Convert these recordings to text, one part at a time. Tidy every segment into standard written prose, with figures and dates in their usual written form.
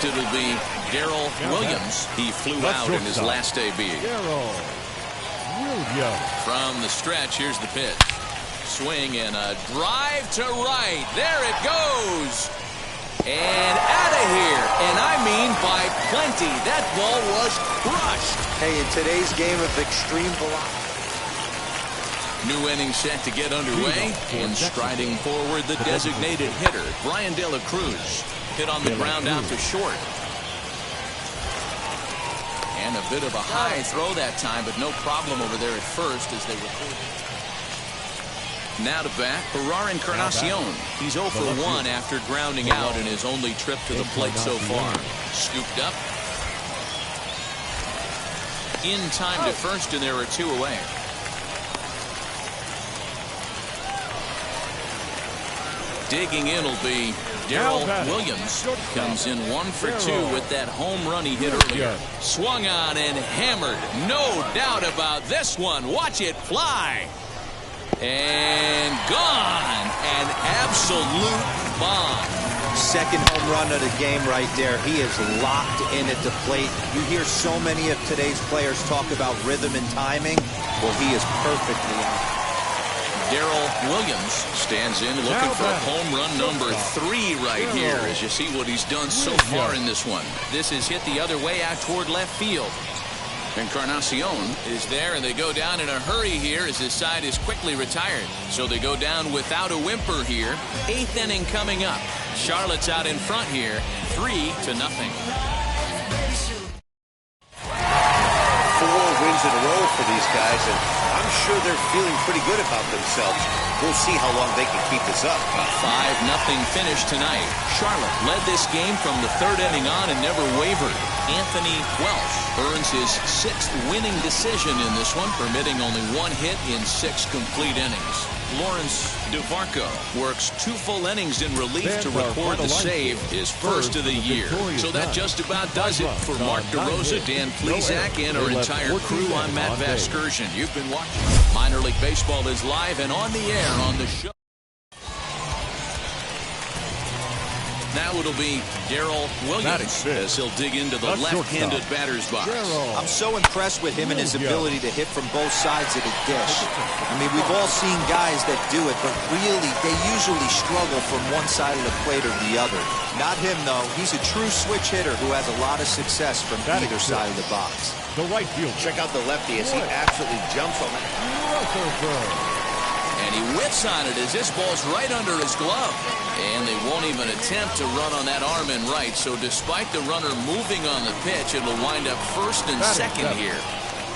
Next, it'll be Darrell Williams. He flew out in his last debut. From the stretch, here's the pitch. Swing and a drive to right. There it goes. And out of here. And I mean by plenty. That ball was crushed. Hey, in today's game of extreme velocity. New inning set to get underway. And striding forward, the designated hitter, Bryan De La Cruz. Hit on the ground out to short. And a bit of a high throw that time, but no problem over there at first as they record. Now to bat, Ferrar Encarnacion. He's 0 for 1 after grounding out in his only trip to the plate so far. Scooped up. In time to first, and there are 2 away. Digging in will be Darrell Williams. Comes in 1 for 2 with that home run he hit earlier. Swung on and hammered. No doubt about this one. Watch it fly. And gone. An absolute bomb. Second home run of the game right there. He is locked in at the plate. You hear so many of today's players talk about rhythm and timing. Well, he is perfectly on. Darrell Williams stands in looking for home run number 3 right here as you see what he's done so far in this one. This is hit the other way out toward left field. Encarnacion is there, and they go down in a hurry here as his side is quickly retired. So they go down without a whimper here. 8th inning coming up. Charlotte's out in front here, 3-0. 4 wins in a row for these guys, and I'm sure they're feeling pretty good about themselves. We'll see how long they can keep this up. A 5-0 finish tonight. Charlotte led this game from the 3rd inning on and never wavered. Anthony Welsh earns his 6th winning decision in this one, permitting only 1 hit in 6 complete innings. Lawrence DeVarco works 2 full innings in relief to record the save, his first of the year. So that just about does it for Mark DeRosa, Dan Plesac, and our entire crew. I'm Matt Vasgersian. You've been watching Minor League Baseball is live and on the air on the show. Now it'll be Darrell Williams as he'll dig into the left-handed batter's box. I'm so impressed with him and his ability to hit from both sides of the dish. I mean, we've all seen guys that do it, but really, they usually struggle from one side of the plate or the other. Not him, though. He's a true switch hitter who has a lot of success from either side of the box. The right field. Check out the lefty as he absolutely jumps on that. And he whips on it as this ball's right under his glove. And they won't even attempt to run on that arm in right. So despite the runner moving on the pitch, it'll wind up 1st and 2nd here.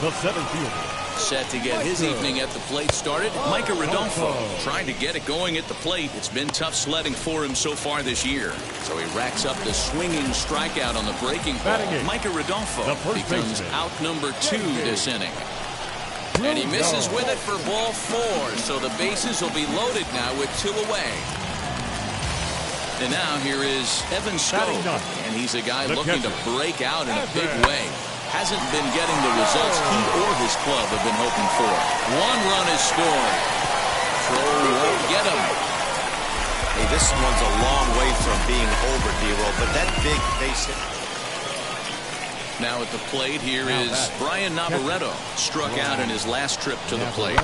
The center fielder. Set to get his evening at the plate started, Micah Rodolfo. Trying to get it going at the plate. It's been tough sledding for him so far this year. So he racks up the swinging strikeout on the breaking ball. Micah Rodolfo becomes out number 2 this inning. And he misses with it for ball 4. So the bases will be loaded now with 2 away. And now here is Evan Scope. And he's a guy looking to break out in a big way. Hasn't been getting the results he or his club have been hoping for. 1 run is scored. Throw won't get him. Hey, this one's a long way from being over, D-Roll, but that big base hit. Now at the plate here is Brian Navarreto. Struck out in his last trip to the plate.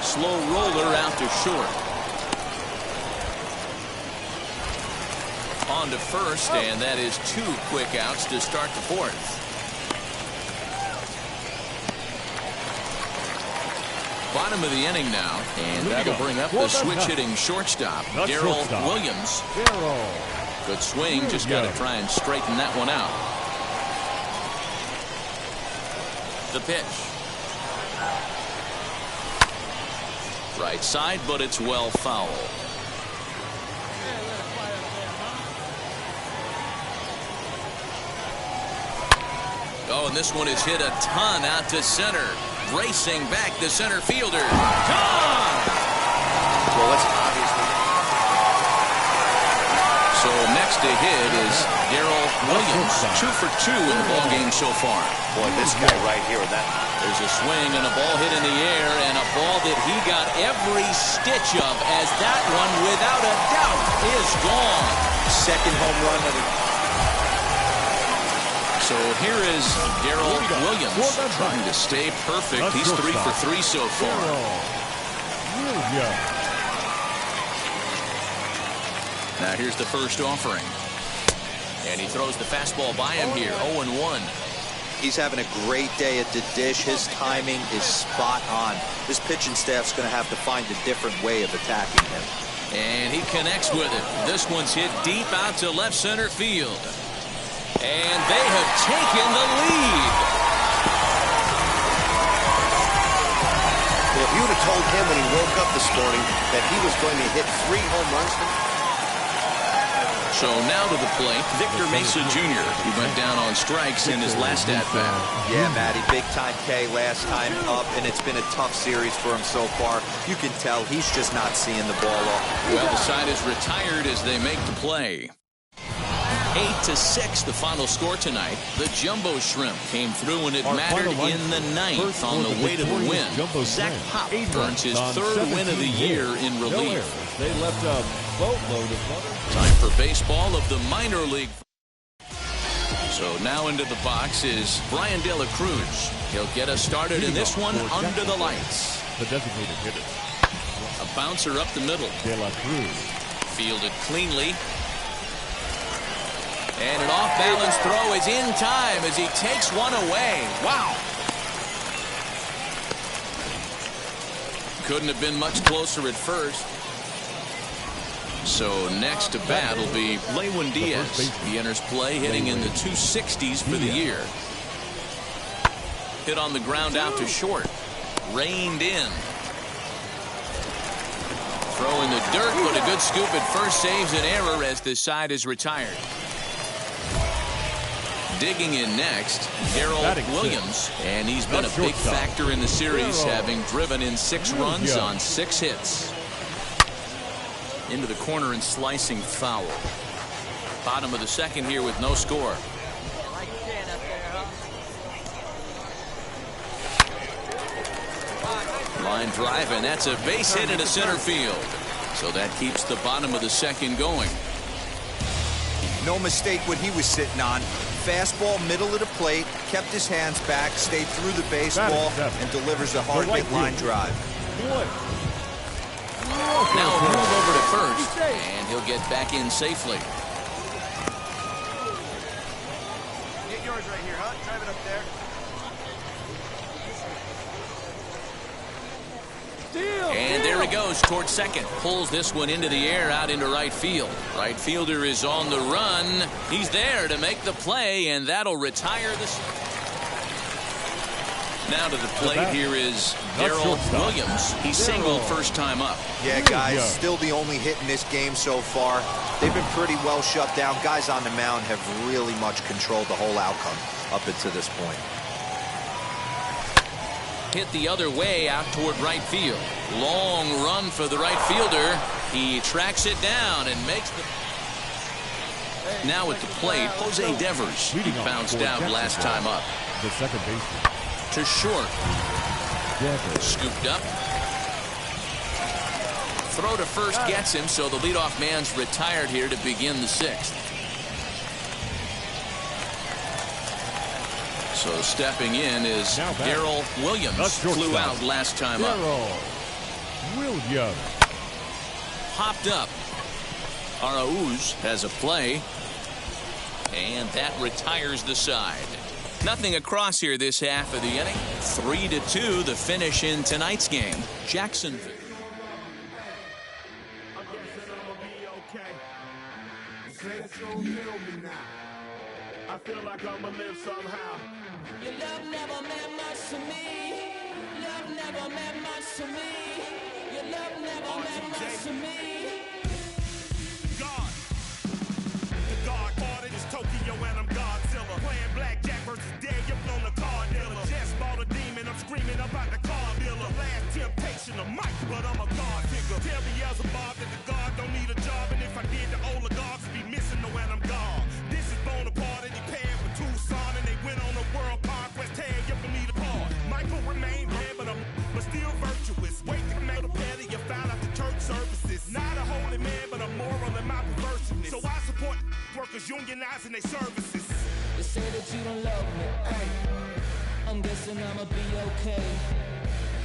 Slow roller out to short. On to first, and that is 2 quick outs to start the 4th. Bottom of the inning now, and that'll bring up the switch-hitting shortstop, Darrell Williams. Good swing, just got to try and straighten that one out. The pitch. Right side, but it's well foul. Oh, and this one is hit a ton out to center. Racing back the center fielder. Gone! Well, that's obviously. So next to hit is Darrell Williams. 2 for 2 in the ballgame so far. Boy, this guy right here with that. There's a swing and a ball hit in the air, and a ball that he got every stitch of, as that one, without a doubt, is gone. Second home run of the So here is Darrell Williams trying to stay perfect. He's 3 for 3 so far. Now here's the first offering. And he throws the fastball by him here, 0-1. He's having a great day at the dish. His timing is spot on. This pitching staff's going to have to find a different way of attacking him. And he connects with it. This one's hit deep out to left center field. And they have taken the lead. Well, if you would have told him when he woke up this morning that he was going to hit 3 home runs. So now to the plate, Victor Mesa Jr., who went down on strikes in his last at-bat. Yeah, Matty, big-time K last time up, and it's been a tough series for him so far. You can tell he's just not seeing the ball off. Well, the side is retired as they make the play. 8-6, the final score tonight. The Jumbo Shrimp came through and it mattered in the ninth on the way to the win. Zach Pop earns his 3rd win of the year in relief. They left a boatload of money. Time for baseball of the minor league. So now into the box is Brian De La Cruz. He'll get us started in this one under the lights. The designated hitter. A bouncer up the middle. De La Cruz. Fielded cleanly. And an off-balance throw is in time as he takes one away. Wow. Couldn't have been much closer at first. So next to bat will be Lewin Diaz. He enters play hitting in the 260s for the year. Hit on the ground out to short. Reined in. Throw in the dirt, but a good scoop at first saves an error as the side is retired. Digging in next, Darrell Williams, and he's been a big factor in the series, having driven in 6 runs on 6 hits. Into the corner and slicing foul. Bottom of the second here with no score. Line drive, and that's a base hit into center field. So that keeps the bottom of the second going. No mistake what he was sitting on. Fastball, middle of the plate, kept his hands back, stayed through the baseball, and delivers a hard-hit line drive. Now a move over to first, and he'll get back in safely. Get yours right here, huh? Drive it up there. And there he goes towards second. Pulls this one into the air out into right field. Right fielder is on the run. He's there to make the play, and that'll retire this. Now to the plate here is Darrell Williams. He singled first time up. Yeah, guys, still the only hit in this game so far. They've been pretty well shut down. Guys on the mound have really much controlled the whole outcome up until this point. Hit the other way out toward right field. Long run for the right fielder. He tracks it down and makes the... Now at the plate, Jose Devers. He bounced out last time up. The second baseman. To short. Scooped up. Throw to first gets him, so the leadoff man's retired here to begin the 6th. So stepping in is Darrell Williams. Flew out last time up. Williams. Popped up. Arauz has a play. And that retires the side. Nothing across here this half of the inning. 3-2 the finish in tonight's game. Jacksonville. I feel like I'ma live somehow. Your love never meant much to me. Love never meant much to me. Your love never meant much to me. God. The God ordered is Tokyo and I'm Godzilla. Playing blackjack versus dead, you're on the card dealer. Just bought a demon, I'm screaming about the car dealer. Last temptation of Mike, but I'm a God figure. Tell Beelzebub that the God don't need a job, and if I did, the oligarchs would be missing the when I'm gone. This is Bonaparte and he paired with Tucson, and they went on a world conquest. Tear you from me apart. Michael remained dead, but still virtuous. Wait to make a petty, you found out the church services. Not a holy man, but a moral in my perverseness. So I support workers unionizing their services. say that you don't love me. Hey, I'm guessing I'ma be okay.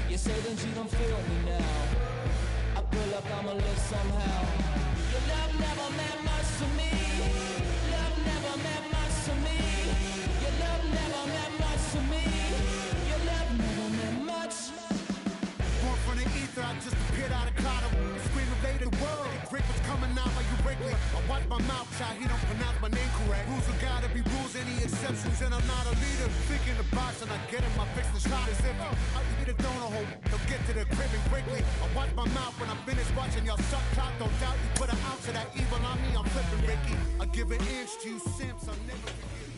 You say that you don't feel me now. I feel like I'ma live somehow. Your love never meant much to me. Love never meant much to me. Your love never meant much to me. Your love never meant much. Born from the ether, I just appeared out of cloud. Scream evade the world. Rick was coming out like you Wrigley. I watch my mouth shot, he don't pronounce my name correct. Rules are gotta be rules, any exceptions, and I'm not a leader. Thinking the box and I get him, I fix the shot as if I eat a donut hole. They'll get to the crib and quickly. I watch my mouth when I'm finished watching y'all suck clock. Don't doubt you put an ounce of that evil on me, I'm flipping Ricky. I give an inch to you simps, I'll never forget.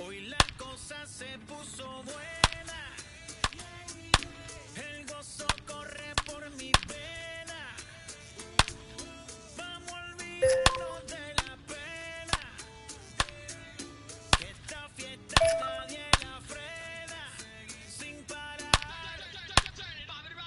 Hoy la cosa se puso buena. El gozo corre por mi vena. Vamos a olvidarnos de la pena. Que esta fiesta nadie la frena. Sin parar.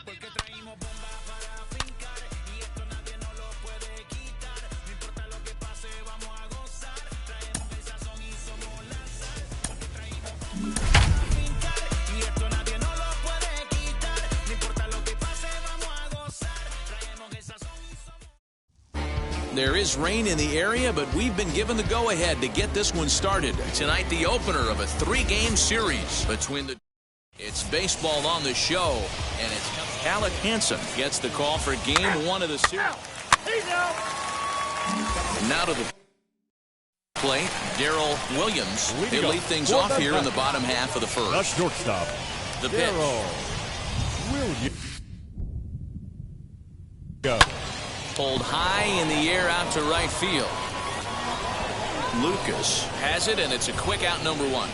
Porque traímos bombas para fincar. Y esto nadie nos lo puede quitar. No importa lo que pase, vamos a gozar. Traemos el sazón y somos la sal. Porque traímos bombas para fincar. Y esto nadie nos lo puede quitar. No importa lo que pase, vamos a gozar. Traemos el sazón y somos. There is rain in the area, but we've been given the go-ahead to get this one started. Tonight, the opener of a 3-game series between the... It's baseball on the show, and it's Alec Hansen gets the call for game 1 of the series. And now to the plate, Darrell Williams. He'll lead things off here in the bottom half of the first. That's shortstop. The pitch. Darrell Williams. Go. Pulled high in the air out to right field. Lucas has it, and it's a quick out, number 1.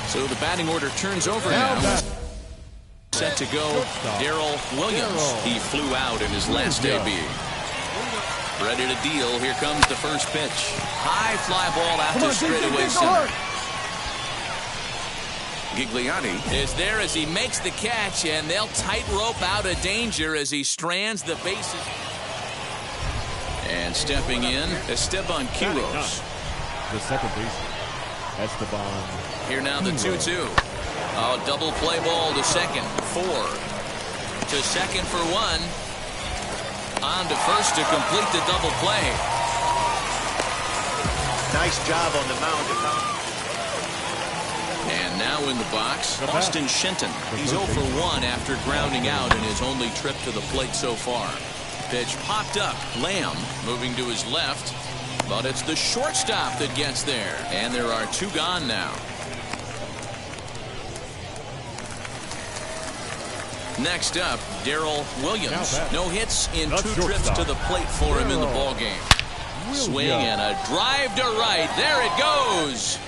So the batting order turns over now. Set to go, Darrell Williams. He flew out in his last debut. Ready to deal. Here comes the first pitch. High fly ball out to straightaway center. Gigliotti is there as he makes the catch, and they'll tightrope out of danger as he strands the bases. And stepping in, Esteban Quiroz. The second baseman, Esteban. Here now the 2-2. Oh, double play ball to second. 4 to second for 1. On to first to complete the double play. Nice job on the mound. And now in the box, Austin Shenton. He's 0 for 1 after grounding out in his only trip to the plate so far. Pitch popped up. Lamb moving to his left, but it's the shortstop that gets there. And there are 2 gone now. Next up, Darrell Williams. No hits in 2 trips to the plate for him in the ballgame. Swing and a drive to right. There it goes.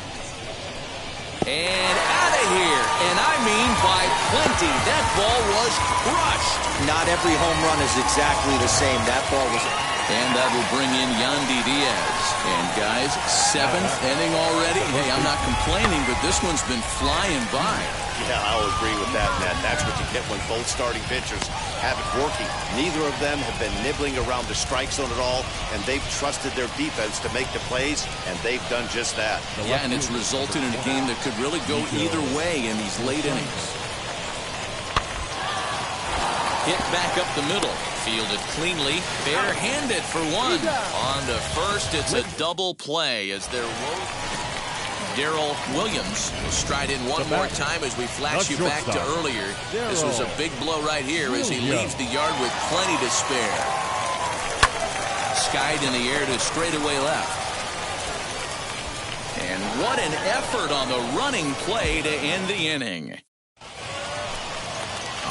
And out of here. And I mean by plenty. That ball was crushed. Not every home run is exactly the same. That ball was... And that will bring in Yandy Diaz. And guys, 7th inning already. Hey, I'm not complaining, but this one's been flying by. Yeah, I'll agree with that, Matt. That's what you get when both starting pitchers have it working. Neither of them have been nibbling around the strike zone at all, and they've trusted their defense to make the plays, and they've done just that. Yeah, and it's resulted in a game that could really go either way in these late innings. Hit back up the middle. Fielded cleanly. Bare-handed for one. On to first, it's a double play as they're Darrell Williams will stride in one more time as we flash you back to earlier. This was a big blow right here as he leaves the yard with plenty to spare. Skied in the air to straightaway left. And what an effort on the running play to end the inning.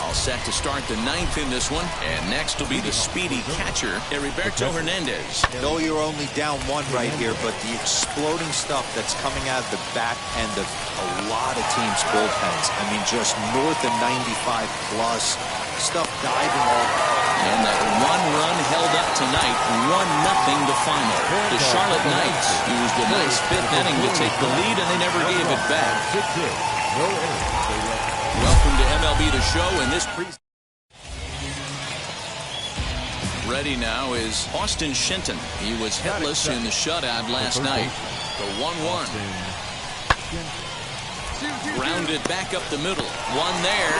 All set to start the ninth in this one. And next will be the speedy catcher, Heriberto Hernandez. No, you're only down one right here, but the exploding stuff that's coming out of the back end of a lot of teams' bullpens. I mean, just north of 95 plus. Stuff diving all. And that one run held up tonight, 1-0 the final. The Charlotte Knights used a nice fifth inning to take the lead, and they never gave it back. Welcome to MLB The Show, and this ready now is Austin Shenton. He was hitless in the shutout last night. The 1-1. Grounded back up the middle. One there.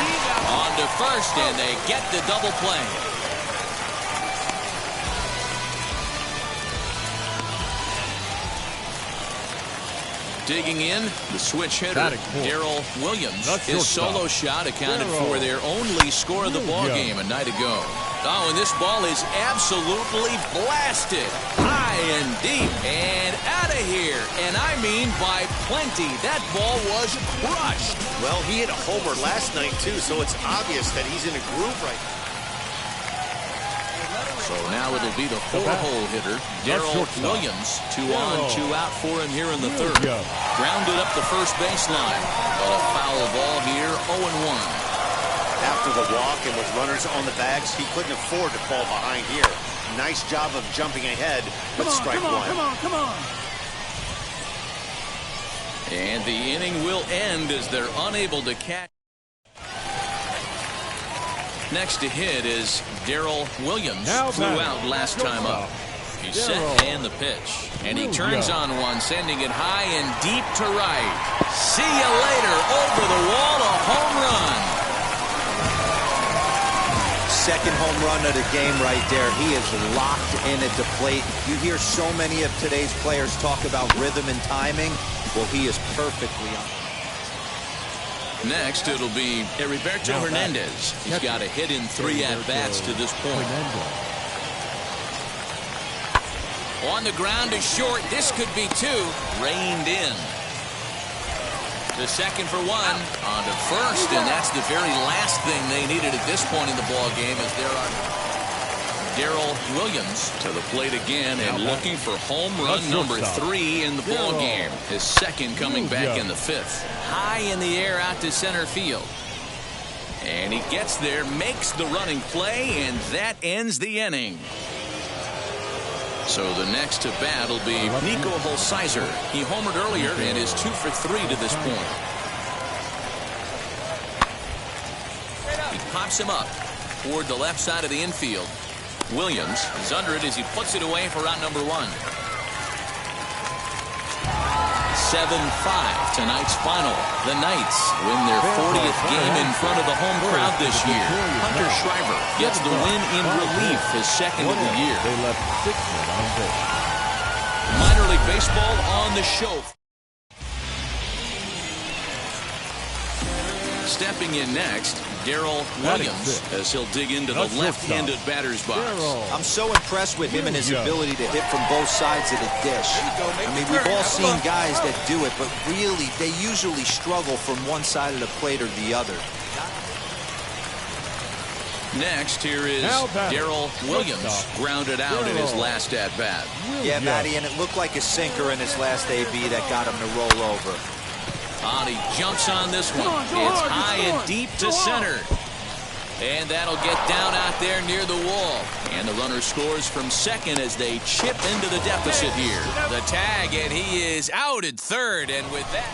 On to first, and they get the double play. Digging in, the switch hitter, Darrell Williams. His solo shot accounted for their only score of the ball game a night ago. Oh, and this ball is absolutely blasted. High and deep and out of here. And I mean by plenty. That ball was crushed. Well, he hit a homer last night, too, so it's obvious that he's in a groove right now. So now it'll be the four-hole hitter, Darrell Williams. 2 on, 2 out for him here in the third. Grounded up the first baseline. But a foul ball here, 0-1. After the walk and with runners on the bags, he couldn't afford to fall behind here. Nice job of jumping ahead with strike one. Come on. And the inning will end as they're unable to catch. Next to hit is Darrell Williams. Flew out last time up. He's set and the pitch. And he turns on one, sending it high and deep to right. See you later. Over the wall, a home run. Second home run of the game right there. He is locked in at the plate. You hear so many of today's players talk about rhythm and timing. Well, he is perfectly on. Next, it'll be Heriberto Hernandez. He's got a hit in 3 at-bats to this point. On the ground to short. This could be 2. Reined in. To second for 1. On to first, and that's the very last thing they needed at this point in the ball game, as there are Darrell Williams to the plate again and looking for home run number 3 in the ball game. His second coming back in the 5th. High in the air out to center field. And he gets there, makes the running play, and that ends the inning. So the next to bat will be Nico Holsizer. He homered earlier and is 2 for 3 to this point. He pops him up toward the left side of the infield. Williams is under it as he puts it away for out number 1. 7-5 tonight's final. The Knights win their 40th game in front of the home crowd this year. Hunter Schreiber gets the win in relief, his second of the year. They left 6 men on base. Minor League Baseball on the show. Stepping in next, Darrell Williams, as he'll dig into the left-handed batter's box. I'm so impressed with him and his ability to hit from both sides of the dish. I mean, we've all seen guys that do it, but really, they usually struggle from one side of the plate or the other. Next, here is Darrell Williams, grounded out in his last at-bat. Yeah, Matty, and it looked like a sinker in his last AB that got him to roll over. He jumps on this one. It's high and deep to center. And that'll get down out there near the wall. And the runner scores from second as they chip into the deficit here. The tag, and he is out at third. And with that,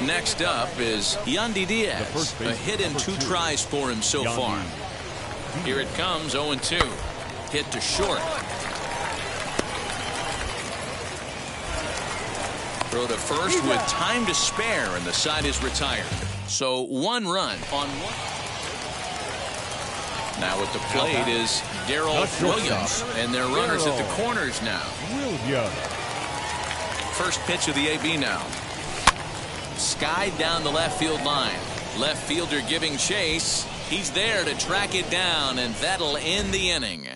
next up is Yandy Diaz. A hit in 2 tries for him so far. Here it comes, 0-2. Hit to short. Throw to first with time to spare, and the side is retired. So 1 run on 1. Now at the plate is Darrell Williams, and their runners at the corners now. First pitch of the AB now. Skied down the left field line. Left fielder giving chase. He's there to track it down, and that'll end the inning.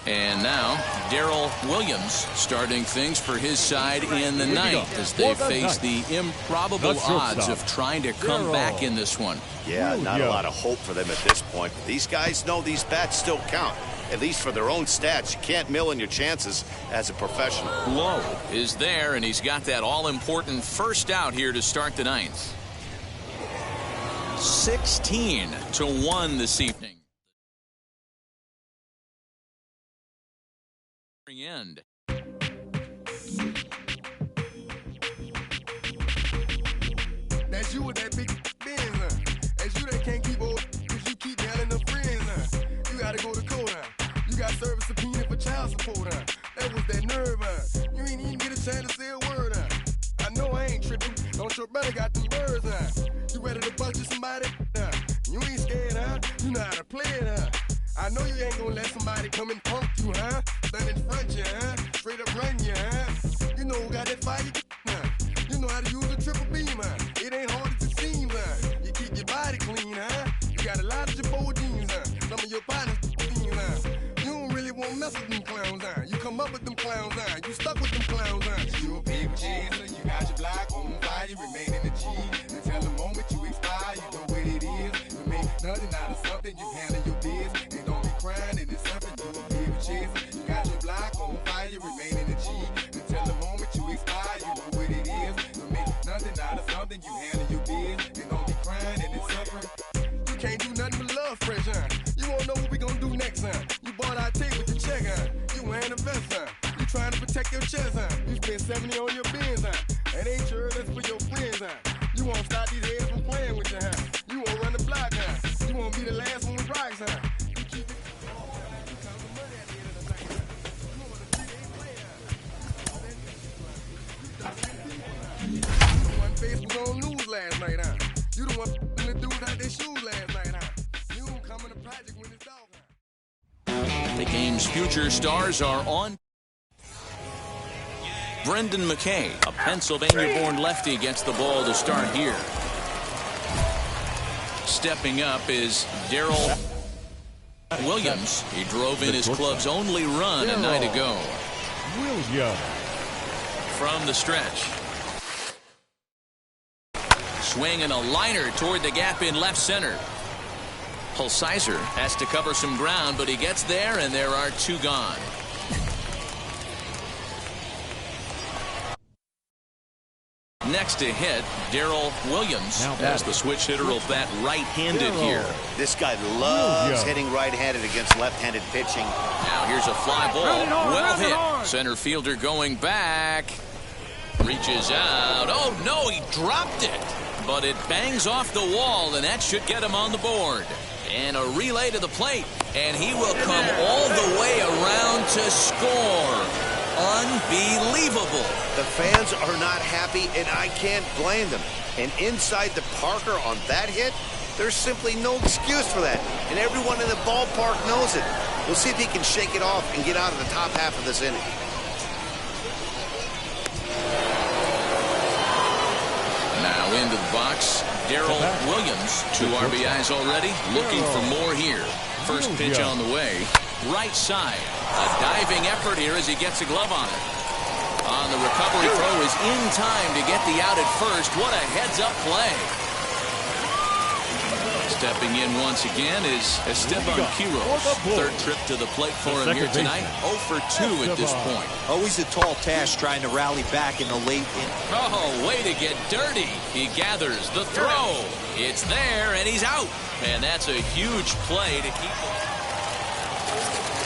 And now Darrell Williams starting things for his side in the ninth as they face the improbable odds of trying to come back in this one. Yeah, not a lot of hope for them at this point. These guys know these bats still count, at least for their own stats. You can't mill in your chances as a professional. Lowe is there, and he's got that all-important first out here to start the ninth. 16-1 this evening. End. That's you with that big Benz, That's you that can't keep old because you keep yelling the friends, You gotta go to court, You got service subpoena for child support, That was that nerve, You ain't even get a chance to say a word, I know I ain't tripping. Don't your brother got them birds, You ready to bust you somebody, You ain't scared, You know how to play it, I know you ain't gonna let somebody come and punk you, Stand in front you, Straight up run you, You know who got that fire, You know how to use a triple beam, It ain't hard as it seems, You keep your body clean, You got a lot of your jeans, Some of your partners, You don't really want to mess with them clowns, You come up with them clowns, You stuck with them clowns, You a paper chaser, you got your block on fire, remain in the G. Until the moment you expire, you know what it is. You make nothing out of something, you handle your biz. And don't be crying, and it's something you a paper chaser. You got your block on fire, remain in the G. Until the moment you expire, you know what it is. You make nothing out of something, you handle your biz. And don't be crying, and it's suffering. You can't do nothing but love fresh, You won't know what we gonna do next, You bought our tape with your check, You wearing a vest, You trying to protect your chest, You spent 70 on your bins, That ain't sure, that's for your friends, You won't stop these heads from playing with you, You won't run the block, You won't be the last one with rocks, You keep it one face was on news last night, You the one the dudes out their shoes last night, You don't come in the project when it's dog, The game's future stars are on. Brendan McKay, a Pennsylvania-born lefty, gets the ball to start here. Stepping up is Darrell Williams. He drove in his club's only run a night ago. From the stretch. Swinging a liner toward the gap in left center. Hulsizer has to cover some ground, but he gets there, and there are 2 gone. Next to hit, Darrell Williams, as the switch hitter will bat right-handed here. This guy loves hitting right-handed against left-handed pitching. Now here's a fly ball. Well hit. Center fielder going back. Reaches out. Oh, no, he dropped it. But it bangs off the wall, and that should get him on the board. And a relay to the plate. And he will come all the way around to score. Unbelievable. The fans are not happy, and I can't blame them. And inside the Parker on that hit, there's simply no excuse for that. And everyone in the ballpark knows it. We'll see if he can shake it off and get out of the top half of this inning. Now into the box, Darrell Williams. 2 RBIs already. Looking for more here. First pitch on the way. Right side. A diving effort here as he gets a glove on it. On the recovery throw is in time to get the out at first. What a heads-up play. Stepping in once again is Esteban Quiroz. Third trip to the plate for him here tonight. 0 for 2 at this point. Always a tall task trying to rally back in the late inning. Oh, way to get dirty. He gathers the throw. It's there, and he's out. And that's a huge play to keep him.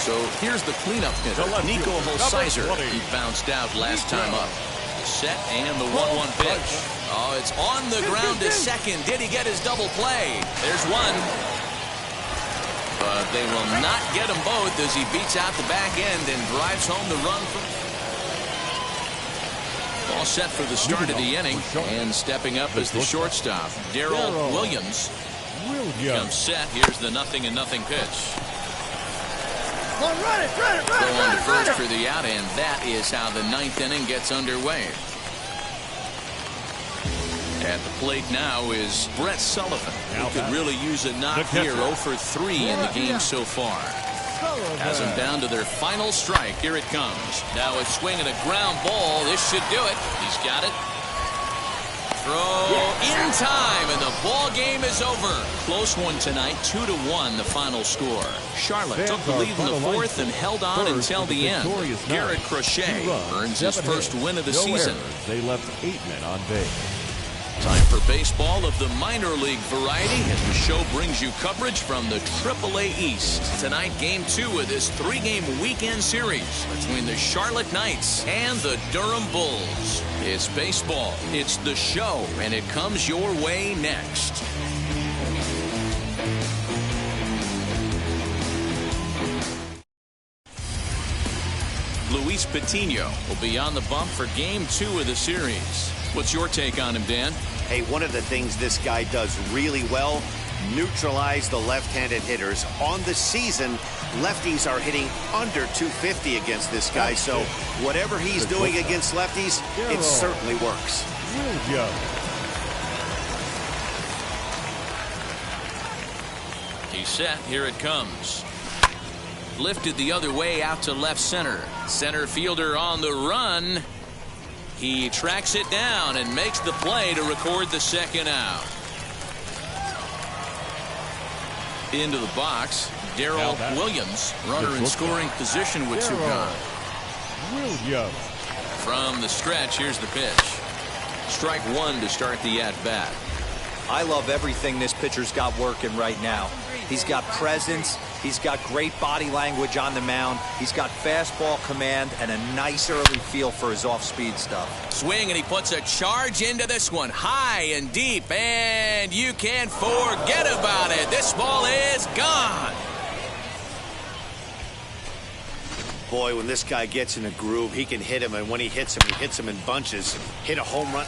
So here's the cleanup hitter, Nico Hulsizer. He bounced out last time up. Set and the 1-1 pitch. Oh, it's on the ground to second. Did he get his double play? There's one. But they will not get them both as he beats out the back end and drives home the run. All set for the start of the inning. And stepping up is the shortstop, Darrell Williams. Comes set. Here's the 0-0 pitch. Throw on to first for the out, and that is how the 9th inning gets underway. At the plate now is Brett Sullivan, who could really use a knock here. 0 for 3 in the game so far. Has them down to their final strike. Here it comes. Now a swing and a ground ball. This should do it. He's got it. Throw in time, and the ball game is over. Close one tonight, 2-1 the final score. Charlotte took the lead in the 4th and held on until the end. Garrett Crochet earns his first win of the season. They left 8 men on base. Time for baseball of the minor league variety as the show brings you coverage from the AAA East. Tonight, Game 2 of this 3-game weekend series between the Charlotte Knights and the Durham Bulls. It's baseball, it's the show, and it comes your way next. Luis Patino will be on the bump for Game 2 of the series. What's your take on him, Dan? Hey, one of the things this guy does really well, neutralize the left-handed hitters. On the season, lefties are hitting under 250 against this guy, so whatever he's doing against lefties, it certainly works. He's set. Here it comes. Lifted the other way out to left center. Center fielder on the run. He tracks it down and makes the play to record the second out. Into the box, Darrell Williams, runner in scoring position with 2 gone. From the stretch, here's the pitch. Strike 1 to start the at-bat. I love everything this pitcher's got working right now. He's got presence. He's got great body language on the mound. He's got fastball command and a nice early feel for his off-speed stuff. Swing, and he puts a charge into this one. High and deep, and you can't forget about it. This ball is gone. Boy, when this guy gets in a groove, he can hit him, and when he hits him in bunches. Hit a home run.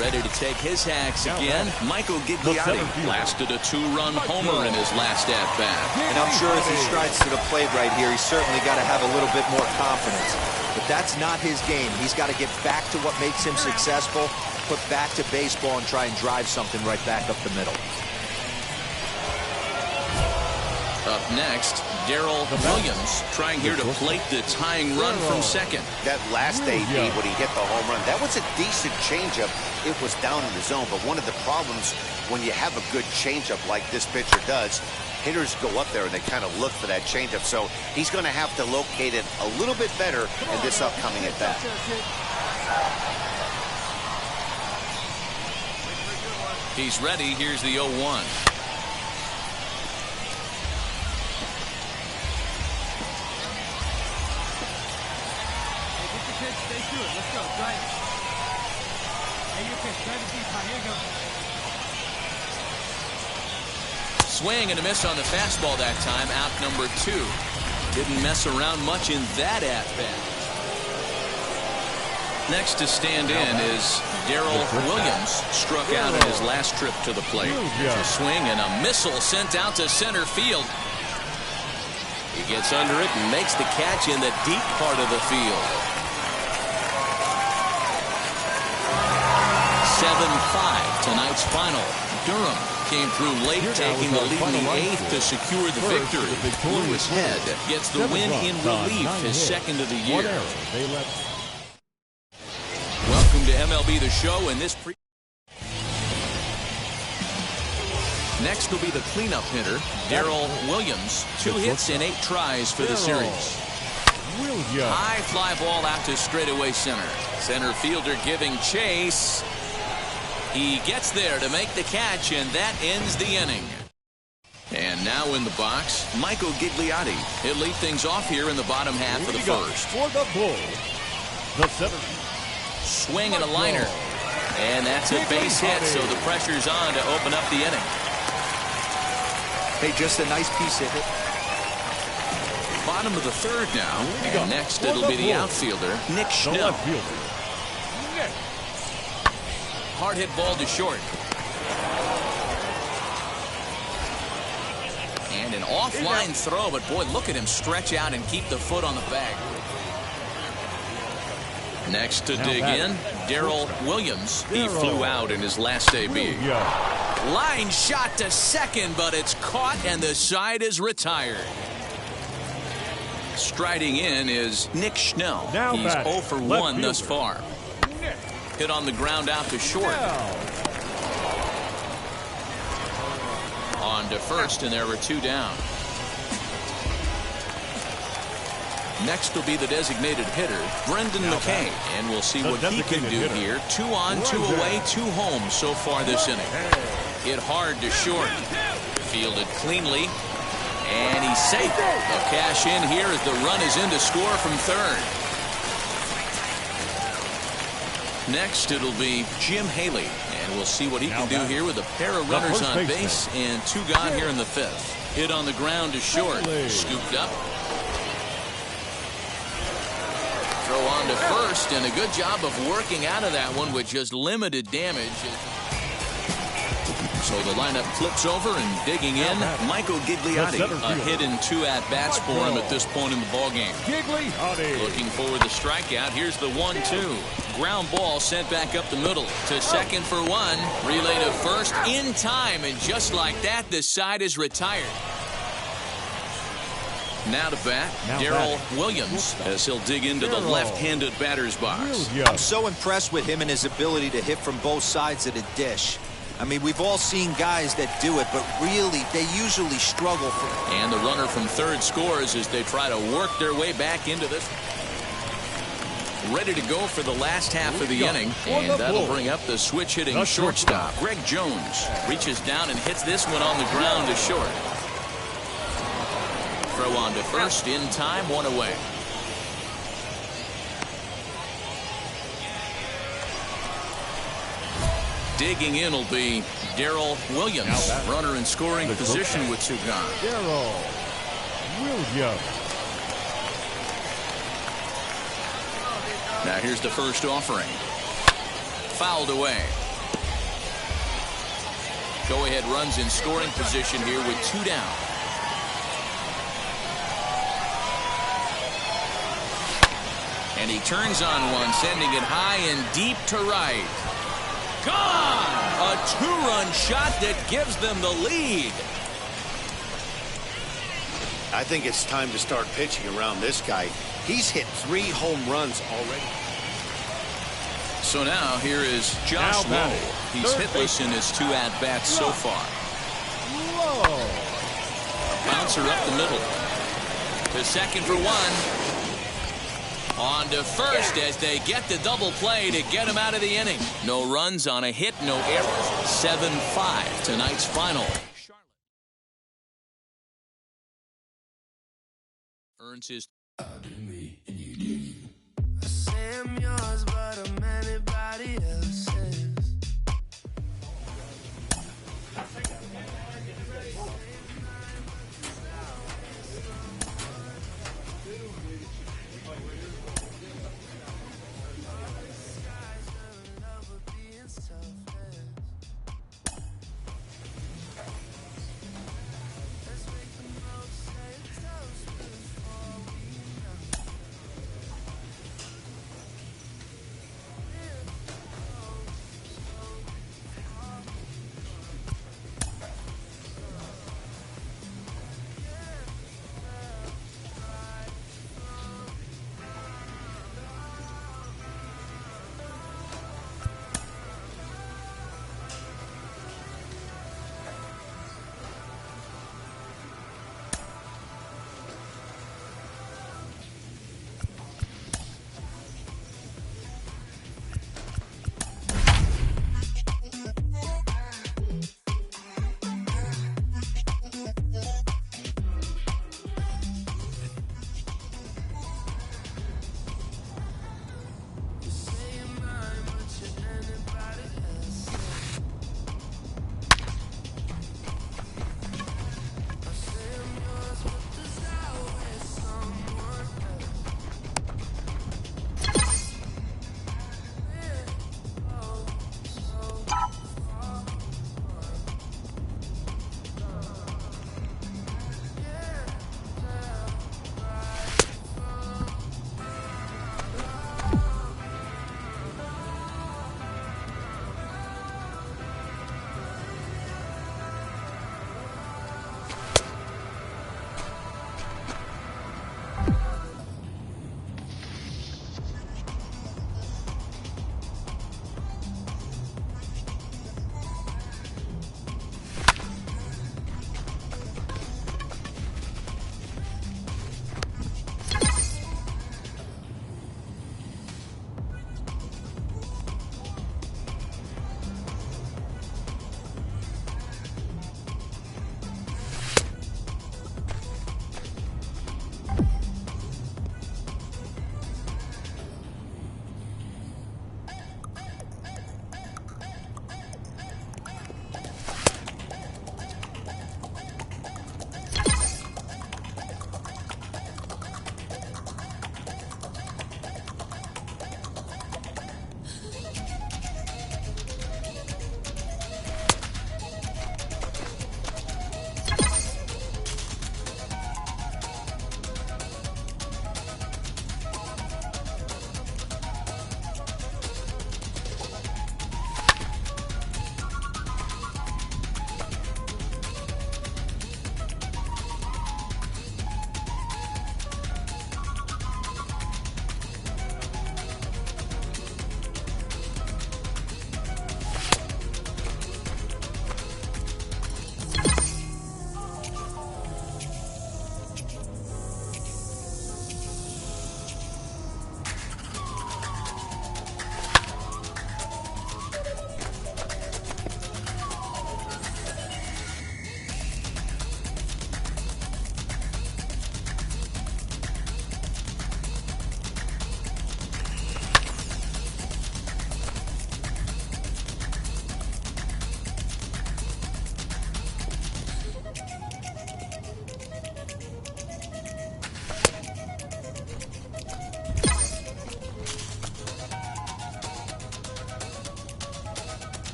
Ready to take his hacks again. Michael Gigliotti blasted a 2-run homer in his last at-bat. And I'm sure as he strides to the plate right here, he's certainly got to have a little bit more confidence. But that's not his game. He's got to get back to what makes him successful, put back to baseball, and try and drive something right back up the middle. Up next, Darrell Williams trying here to plate the tying run from second. That last AB when he hit the home run, that was a decent changeup. It was down in the zone, but one of the problems when you have a good changeup like this pitcher does, hitters go up there and they kind of look for that changeup. So he's going to have to locate it a little bit better in this upcoming at bat. He's ready. Here's the 0-1. Let's go. Drive it. Hey, you pitch. Drive it deep. Here you go. Swing and a miss on the fastball that time. Out number 2. Didn't mess around much in that at-bat. Next to stand in is Darrell Williams. Struck out in his last trip to the plate. A swing and a missile sent out to center field. He gets under it and makes the catch in the deep part of the field. 7-5 tonight's final. Durham came through late, taking the lead in the 8th to secure the victory. Lewis Head gets the win in relief, his second of the year. Welcome to MLB The Show, and this next will be the cleanup hitter, Darrell Williams. 2 hits in 8 tries for the series. High fly ball out to straightaway center. Center fielder giving chase. He gets there to make the catch, and that ends the inning. And now in the box, Michael Gigliotti. He'll lead things off here in the bottom half of the first. For the Bulls, the center. Swing and a liner. And that's a base hit, so the pressure's on to open up the inning. Hey, just a nice piece of hit. Bottom of the third now. And next it'll be the outfielder, Nick The Schnell. left fielder, Nick. Hard hit ball to short. And an offline throw, but boy, look at him stretch out and keep the foot on the bag. Next to dig in, Darrell Williams. He flew out in his last AB. Line shot to second, but it's caught and the side is retired. Striding in is Nick Schnell. Now He's batting, 0 for left 1 thus fielder, far. Hit on the ground out to short. On to first, and there were 2 down. Next will be the designated hitter, Brendan McKay, and we'll see what he can do here. 2 on, 2 away, 2 home so far this inning. Hit hard to short. Fielded cleanly. And he's safe. The cash in here as the run is in to score from third. Next, it'll be Jim Haley. And we'll see what he can do here with a pair of runners on base and 2 gone here in the 5th. Hit on the ground to short. Scooped up. Throw on to first, and a good job of working out of that one with just limited damage. So the lineup flips over and digging in, Michael Gigliotti. A hit and 2 at-bats for him at this point in the ballgame. Looking for the strikeout. Here's the 1-2. Ground ball sent back up the middle to second for 1. Relay to first in time, and just like that, the side is retired. Now to bat, Darrell Williams, as he'll dig into the left-handed batter's box. I'm so impressed with him and his ability to hit from both sides of the dish. I mean, we've all seen guys that do it, but really, they usually struggle for it. And the runner from third scores as they try to work their way back into this. Ready to go for the last half of the inning, and that'll bring up the switch-hitting shortstop. Greg Jones reaches down and hits this one on the ground to short. Throw on to first in time, 1 away. Digging in will be Darrell Williams. Runner in scoring position with 2 gone. Darrell Williams. Now here's the first offering. Fouled away. Go-ahead runs in scoring position here with 2 down. And he turns on one, sending it high and deep to right. Gone! A 2-run shot that gives them the lead. I think it's time to start pitching around this guy. He's hit 3 home runs already. So now here is Josh Lowe. He's hitless in his 2 at-bats so far. A bouncer up the middle. To second for 1. On to first as they get the double play to get him out of the inning. No runs on a hit, no errors. 7-5 tonight's final. Earns his... I'm yours, but I'm anybody else's.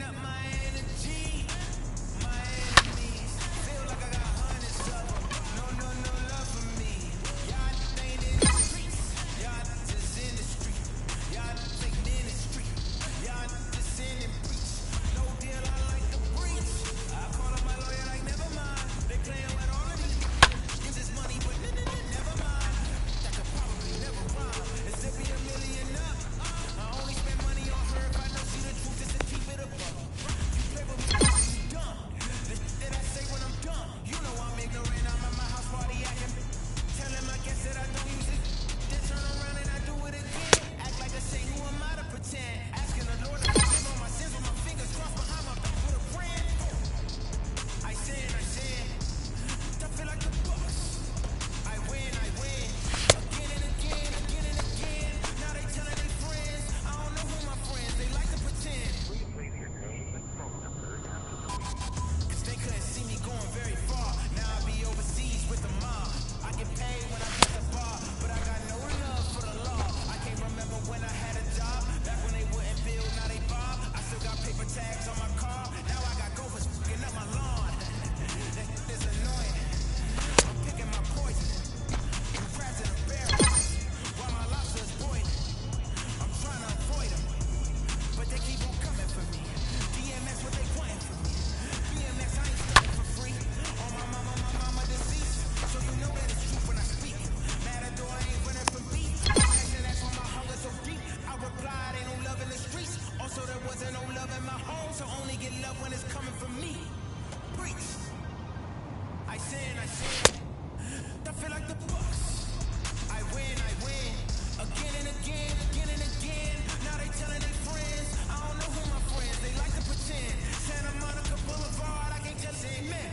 up my energy. My enemies feel like I got hundreds of them. No love for me. Y'all ain't in the streets. Y'all just in the street. Y'all take ministry. Y'all just in and preach. No deal, I like the breach. I call up my lawyer like never mind. They playing with all of these. Give this money, but never mind. That could probably never rhyme. It's to be a million up. I only spend money on her if I know she the truth is to keep it above. You play with me, you dumb. The shit that I say when I'm dumb. You know I'm ignorant. I'm at my house party acting. Tell him I guess that I don't use it. Then turn around and I do it again. Act like I say who am I to pretend? Asking the Lord to forgive all my sins with my fingers crossed behind my back with a friend. I sin. I feel like the Bucks. I win. Again and again. Now they telling their friends. I don't know who my friends. They like to pretend. Cause they couldn't see me going very far. Now I be overseas with the mob. I get paid when I hit the bar, but I got no love for the law. I can't remember when I had a job. Back when they wouldn't build, now they bob. I still got paper tags on my car. Now I got gophers fucking up my lawn. That is annoying. I'm picking my poison. Crabs in a barrel. While my lobster's boiling. I'm trying to avoid them, but they keep on coming for me. DMX, what they wanting from me? BMX, I ain't studying for free. On my mama deceased. So you know that it's true when I speak. Matador ain't running from beat. Passion, that's why my hunger so deep. I replied, ain't no love in the streets. Also, there wasn't no love in my home, so only get love when it's coming from me. Preach. I sin. I feel like the Bucks. I win. Again and again. Now they telling their friends. I don't know who my friends. They like to pretend. Santa Monica Boulevard. I can't just say amen.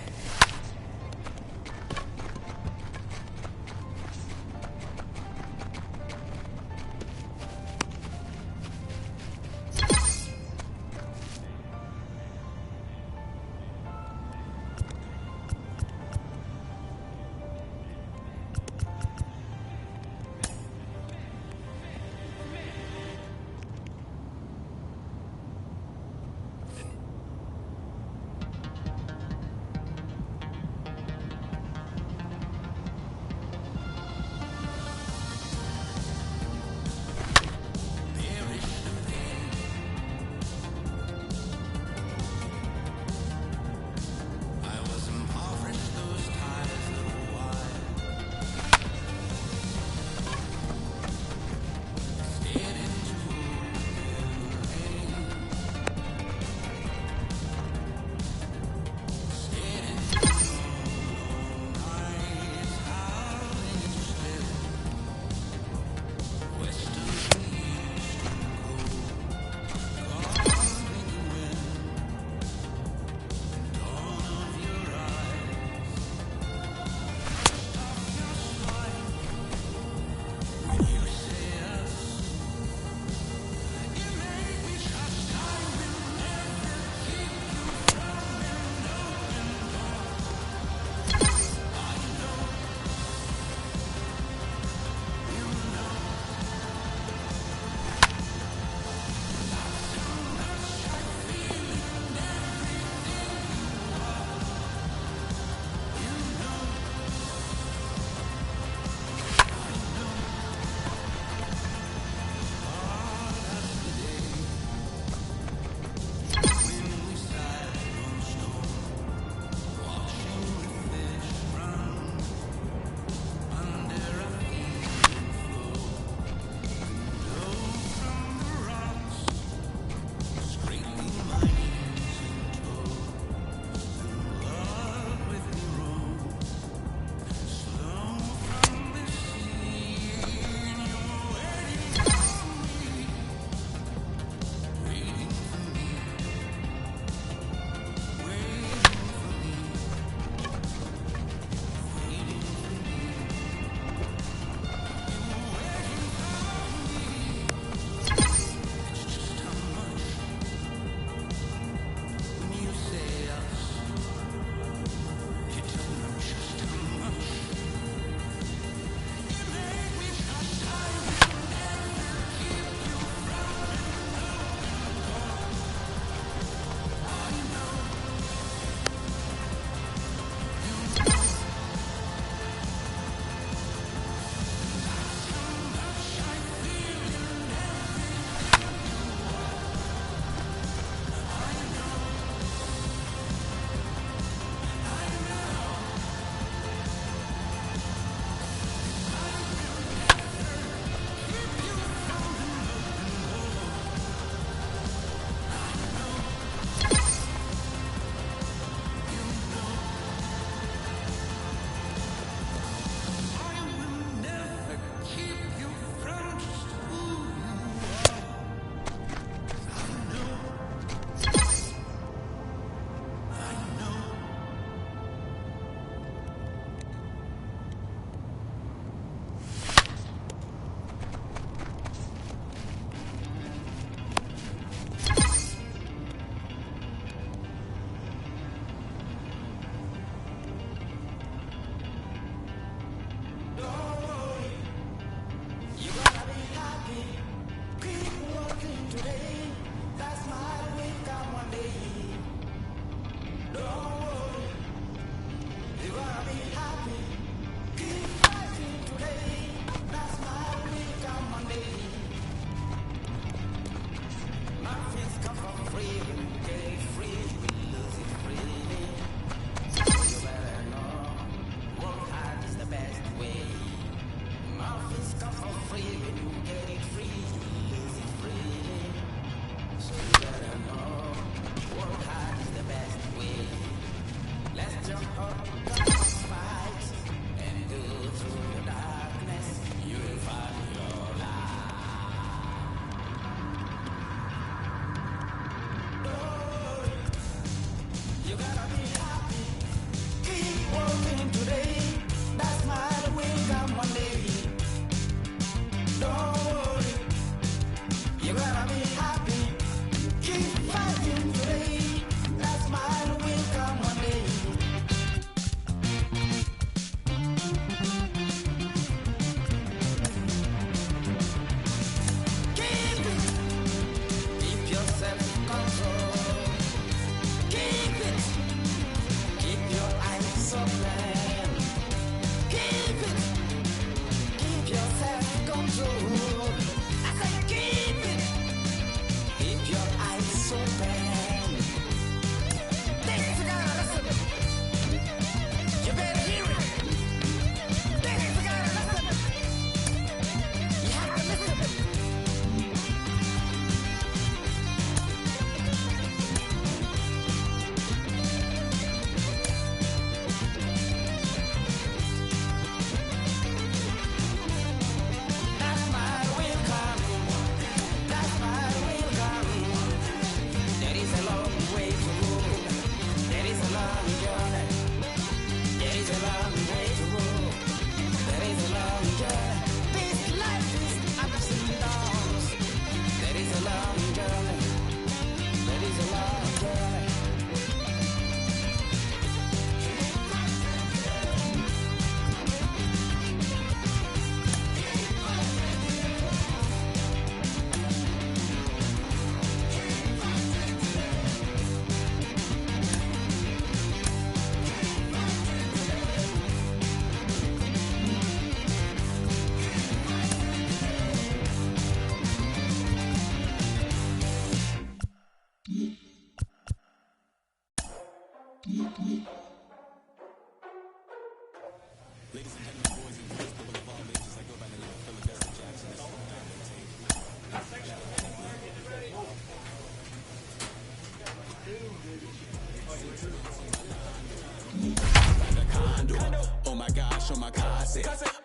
Oh my gosh, oh my God,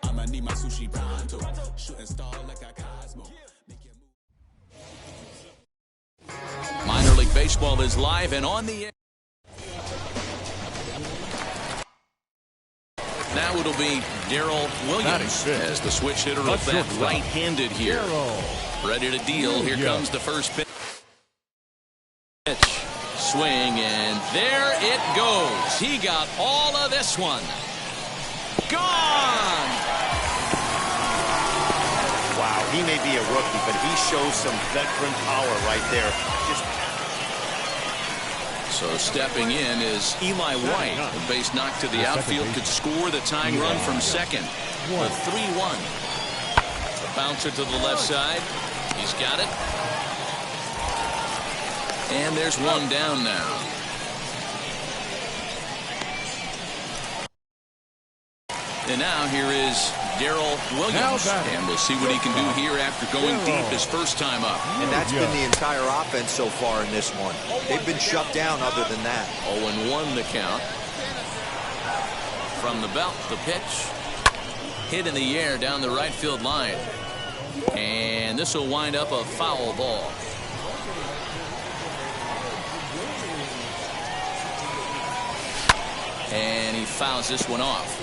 I'ma need my sushi pronto. Shooting star like a Cosmo. Minor League Baseball is live and on the air. Now it'll be Darrell Williams as the switch hitter of that right-handed here. Ready to deal. Here comes the first pitch. Swing, and there it goes. He got all of this one. Gone! Wow, he may be a rookie, but he shows some veteran power right there. So stepping in is Eli White. The base knock to the outfield could score the tying run from second. A 3-1. The bouncer to the left side. He's got it. And there's one down now. And now here is Darrell Williams. And we'll see what he can do here after going deep his first time up. And that's been the entire offense so far in this one. They've been shut down other than that. 0-1 the count. From the belt, the pitch. Hit in the air down the right field line. And this will wind up a foul ball. And he fouls this one off.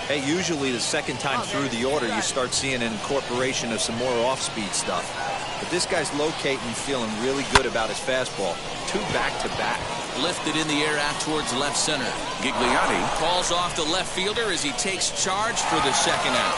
Hey, usually the second time through the order, you start seeing an incorporation of some more off-speed stuff. But this guy's locating, feeling really good about his fastball. 2 back-to-back. Lifted in the air out towards left center. Gigliotti calls off the left fielder as he takes charge for the second out.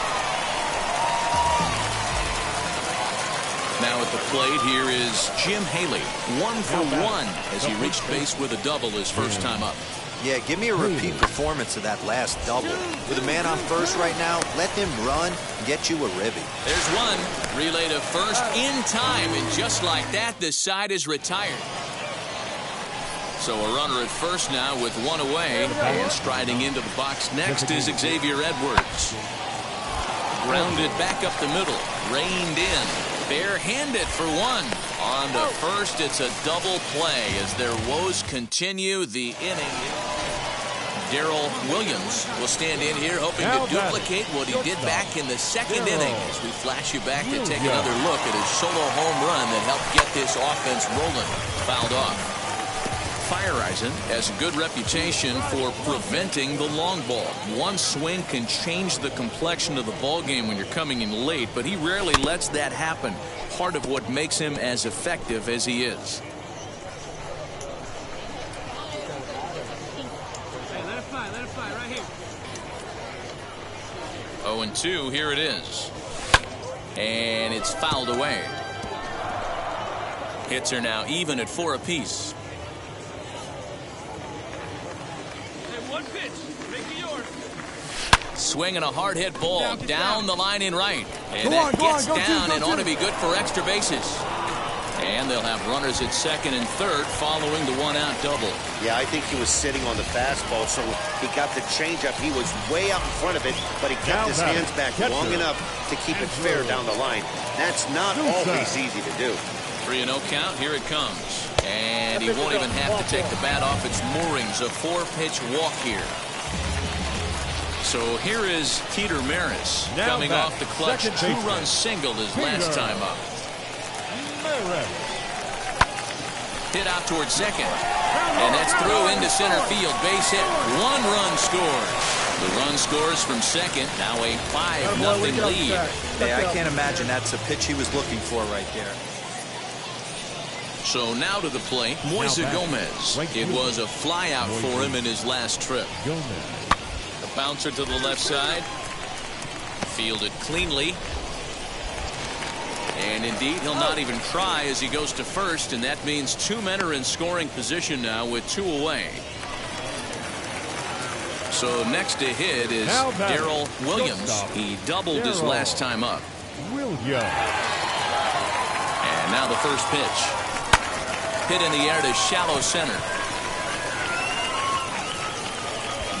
Now at the plate, here is Jim Haley. 1 for 1 as he reached base with a double his first time up. Yeah, give me a repeat performance of that last double. With a man on first right now, let him run and get you a ribby. There's one. Relay to first in time, and just like that, the side is retired. So a runner at first now with 1 away, and striding into the box next is Xavier Edwards. Grounded back up the middle, reined in, barehanded for 1. On to first, it's a double play as their woes continue the inning. Darrell Williams will stand in here hoping to duplicate what he did back in the second inning as we flash you back to take another look at his solo home run that helped get this offense rolling. Fouled off. Feyereisen has a good reputation for preventing the long ball. One swing can change the complexion of the ball game when you're coming in late, but he rarely lets that happen. Part of what makes him as effective as he is. Hey, let it fly right here. 0-2, here it is. And it's fouled away. Hits are now even at 4 apiece. Hey, one pitch. Make it yours. Swinging a hard hit ball down the line in right. And Go that on, gets go down team, and ought to be good for extra bases. And they'll have runners at second and third following the one-out double. Yeah, I think he was sitting on the fastball, so he got the changeup. He was way out in front of it, but he kept his hands back long enough to keep it fair down the line. That's not always easy to do. 3-0 count. Here it comes. And he won't even have to take the bat off its moorings. A 4-pitch walk here. So here is Peter Maris coming off the clutch 2-run single his last time up. Hit out towards second. And that's through into center field. Base hit. 1 run scores. The run scores from second. Now a 5-0 lead. Hey, I can't imagine that's a pitch he was looking for right there. So now to the plate, Moise Gomez. It was a fly out for him in his last trip. The bouncer to the left side. Fielded cleanly. And indeed, he'll not even try as he goes to first, and that means 2 men are in scoring position now with 2 away. So next to hit is Darrell Williams. He doubled his last time up. And now the first pitch. Hit in the air to shallow center.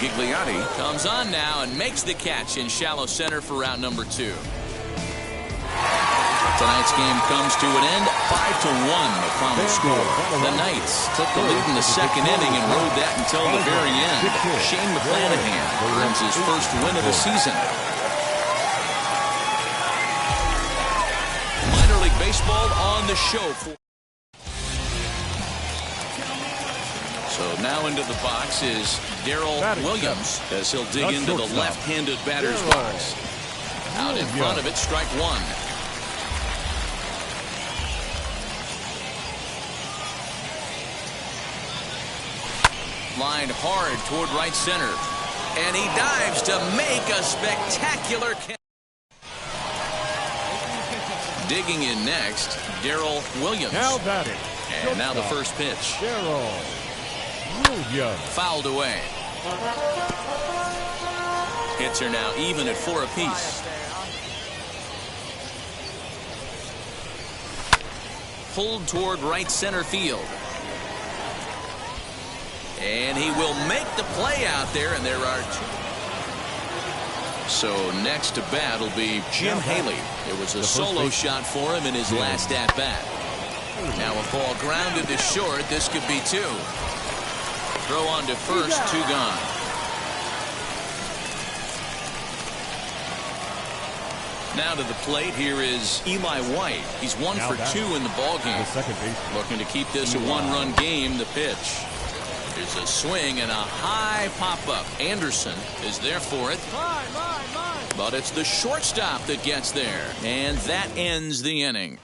Gigliotti comes on now and makes the catch in shallow center for round number 2. Tonight's game comes to an end, 5-1 the final score. The Knights took the lead in the second inning and rode that until the very end. Shane McClanahan earns his first win of the season. Minor League Baseball on the show. So now into the box is Darrell Williams as he'll dig into the left-handed batter's box. Out in front of it, strike 1. Lined hard toward right center. And he dives to make a spectacular catch. Digging in next, Darrell Williams. And now the first pitch. Fouled away. Hits are now even at 4 apiece. Pulled toward right center field. And he will make the play out there, and there are 2. So next to bat will be Jim Haley. It was a solo shot for him in his last at-bat. Now a ball grounded to short. This could be 2. Throw on to first, 2 gone. Now to the plate, here is Eli White. He's 1 for 2 in the ballgame. Looking to keep this a 1-run game. The pitch. There's a swing and a high pop-up. Anderson is there for it. But it's the shortstop that gets there. And that ends the inning.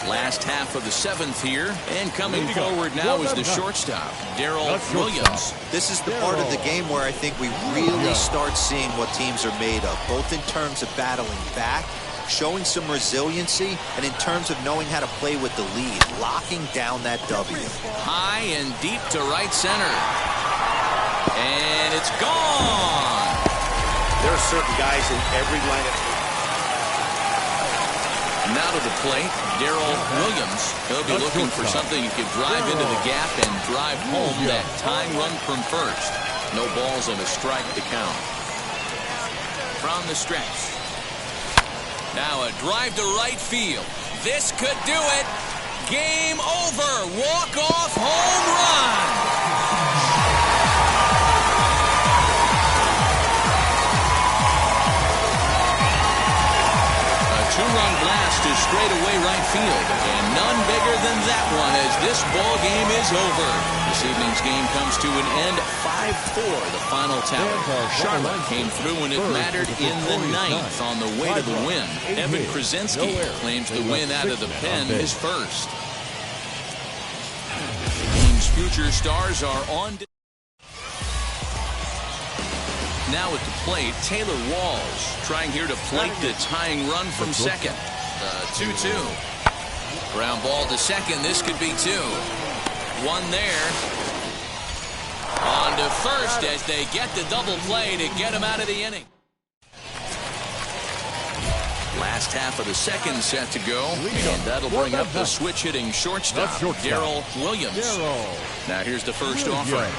Last half of the 7th here, and coming forward now is the shortstop, Darrell Williams. This is the part of the game where I think we really start seeing what teams are made of, both in terms of battling back, showing some resiliency, and in terms of knowing how to play with the lead, locking down that W. High and deep to right center. And it's gone. There are certain guys in every lineup. Now to the plate, Darrell Williams. He'll be looking for something he could drive into the gap and drive home that tying run from first. No balls and a strike to count. From the stretch. Now a drive to right field. This could do it. Game over. Walk-off home run. A 2-run blast to straight straightaway right field. And none bigger than that one as this ball game is over. This evening's game comes to an end 5-4, the final tally. Charlotte came through when it mattered in the ninth on the way to the win. Evan Krasinski claims the win out of the pen is first. The team's future stars are on. Now at the plate, Taylor Walls trying here to plate the tying run from second. 2-2. Ground ball to second. This could be two. One there. On to first as they get the double play to get him out of the inning. Last half of the second set to go, and that'll bring up the switch-hitting shortstop, Darrell Williams. Now here's the first offering.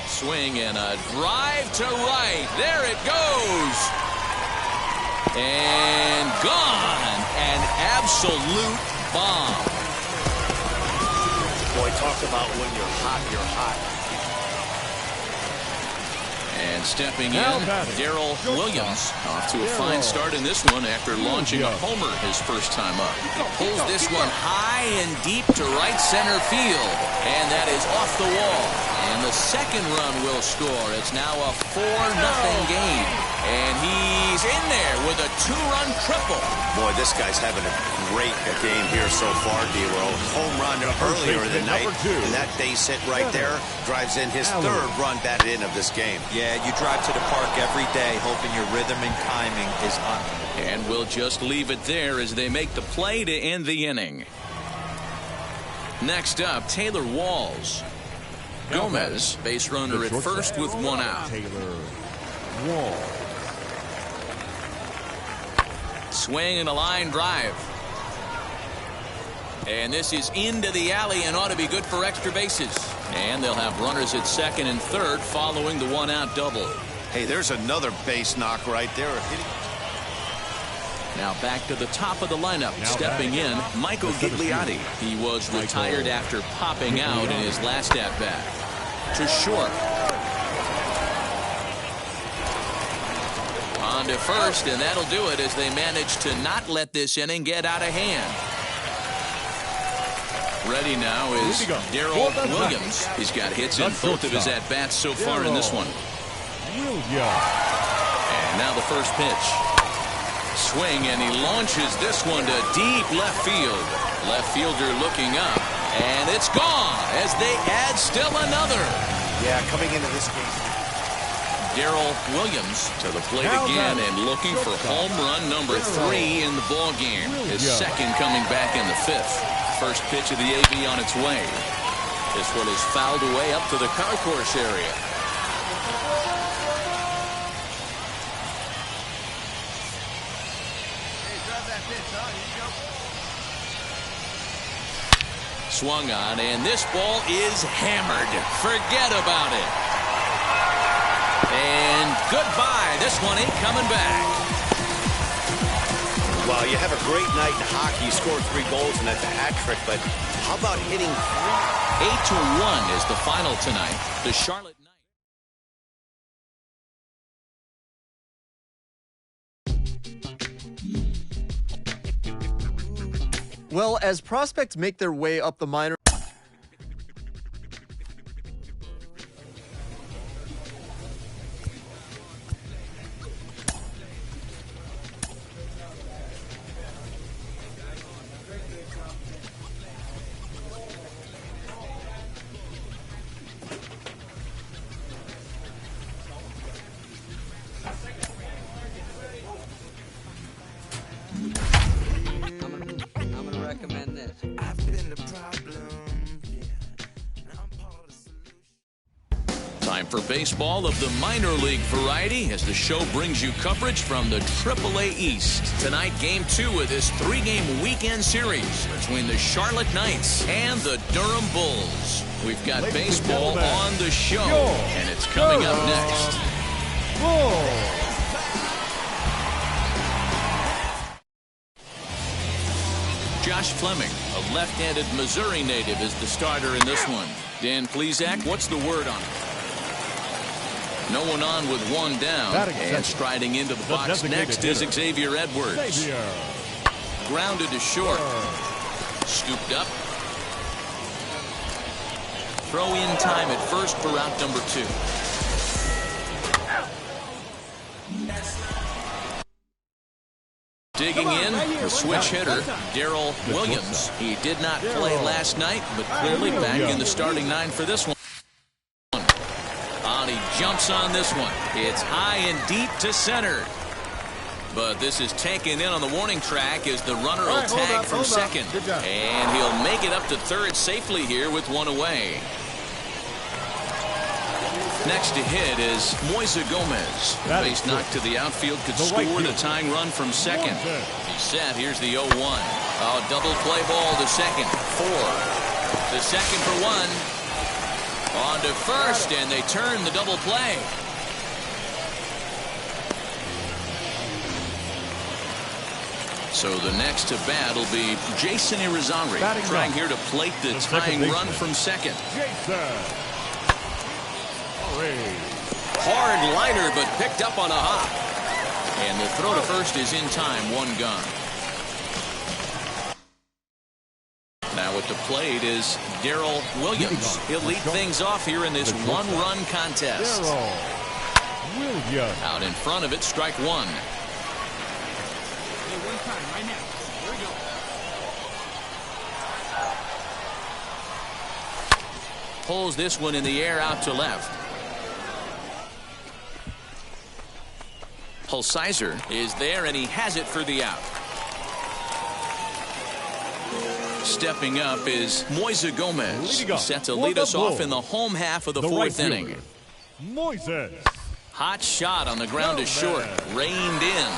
Swing and a drive to right. There it goes. And gone. An absolute bomb. Boy, talk about when you're hot, you're hot. And stepping in, Darrell Williams off to a fine start in this one after launching a homer his first time up. He pulls this one high and deep to right center field. And that is off the wall. And the second run will score. It's now a 4-0 game. And he's in there with a two-run triple. Boy, this guy's having a great game here so far, D-Roll. Home run earlier in the night, and that base hit right there drives in his third run batted in of this game. Yeah, you drive to the park every day hoping your rhythm and timing is on. And we'll just leave it there as they make the play to end the inning. Next up, Taylor Walls. Gomez, base runner at first with one out. Taylor Walls. Swing and a line drive. And this is into the alley and ought to be good for extra bases. And they'll have runners at second and third following the one-out double. Hey, there's another base knock right there. Now back to the top of the lineup. Stepping in, Michael Gigliotti. He was retired after popping out in his last at-bat. To short. On to first, and that'll do it as they manage to not let this inning get out of hand. Ready now is Darrell Williams. He's got hits in both of his at-bats so far in this one. And now the first pitch. Swing, and he launches this one to deep left field. Left fielder looking up, and it's gone as they add still another. Yeah, coming into this game. Darrell Williams to the plate again and looking for home run number 3 in the ball game. His second coming back in the 5th. First pitch of the AB on its way. This one is fouled away up to the concourse area. Swung on, and this ball is hammered. Forget about it. And goodbye. This one ain't coming back. Well, you have a great night in hockey. You scored 3 goals, and that's a hat trick. But how about hitting 8-1 is the final tonight. The Charlotte Knights. Well, as prospects make their way up the minor. Time for baseball of the minor league variety as the show brings you coverage from the AAA East. Tonight, Game 2 of this 3-game weekend series between the Charlotte Knights and the Durham Bulls. We've got baseball on the show, and it's coming up next. Josh Fleming, a left-handed Missouri native, is the starter in this one. Dan Plesac, what's the word on it? No one on with one down. And striding into the box next is Xavier Edwards. Grounded to short. Scooped up. Throw in time at first for route number 2. Digging in, the switch hitter, Darrell Williams. He did not play last night, but clearly back in the starting 9 for this one. And he jumps on this one. It's high and deep to center. But this is taken in on the warning track as the runner will tag from second. And he'll make it up to third safely here with one away. Next to hit is Moise Gomez. The base knock to the outfield could score the tying run from second. He's set. Here's the 0-1. Oh, double play ball to second. 4. To second for 1. On to first, and they turn the double play. So the next to bat will be Jason Irizarry, trying here to plate the tying run from second. Hard liner, but picked up on a hop. And the throw to first is in time, 1 gone. Now at the plate is Darrell Williams. He'll lead things off here in this one-run contest. Out in front of it, strike 1. Right now. Here we go. Pulls this one in the air out to left. Hulsizer is there, and he has it for the out. Stepping up is Moise Gomez, set to lead us off in the home half of the 4th inning. Moises. Hot shot on the ground to short, reined in.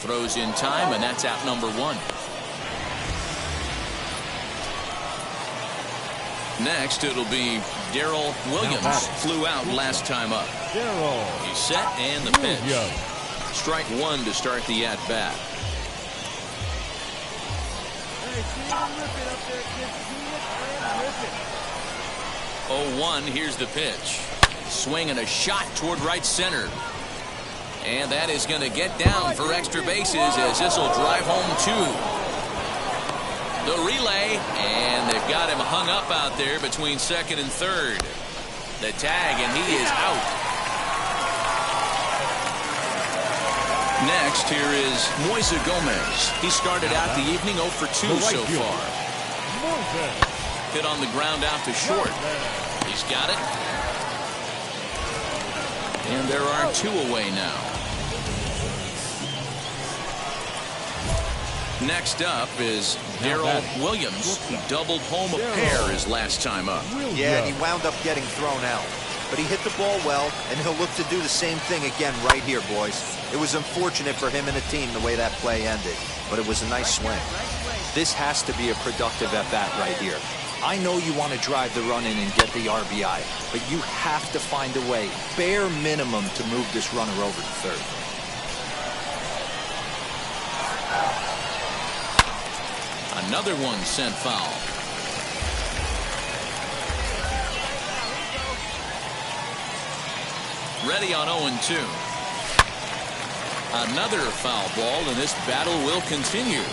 Throws in time, and that's out number 1. Next, it'll be Darrell Williams. Flew out last time up. He's set, and the pitch. Strike 1 to start the at-bat. 0-1, here's the pitch. Swing and a shot toward right center. And that is going to get down for extra bases as this will drive home 2. The relay, and they've got him hung up out there between second and third. The tag, and he is out. Next, here is Moise Gomez. He started out the evening 0 for 2 so far. Hit on the ground out to short. He's got it. And there are 2 away now. Next up is Darrell Williams, who doubled home a pair his last time up. Yeah, and he wound up getting thrown out. But he hit the ball well, and he'll look to do the same thing again right here, boys. It was unfortunate for him and the team the way that play ended, but it was a nice swing. This has to be a productive at-bat right here. I know you want to drive the run in and get the RBI, but you have to find a way, bare minimum, to move this runner over to third. Another one sent foul. Ready on 0-2. Another foul ball, and this battle will continue.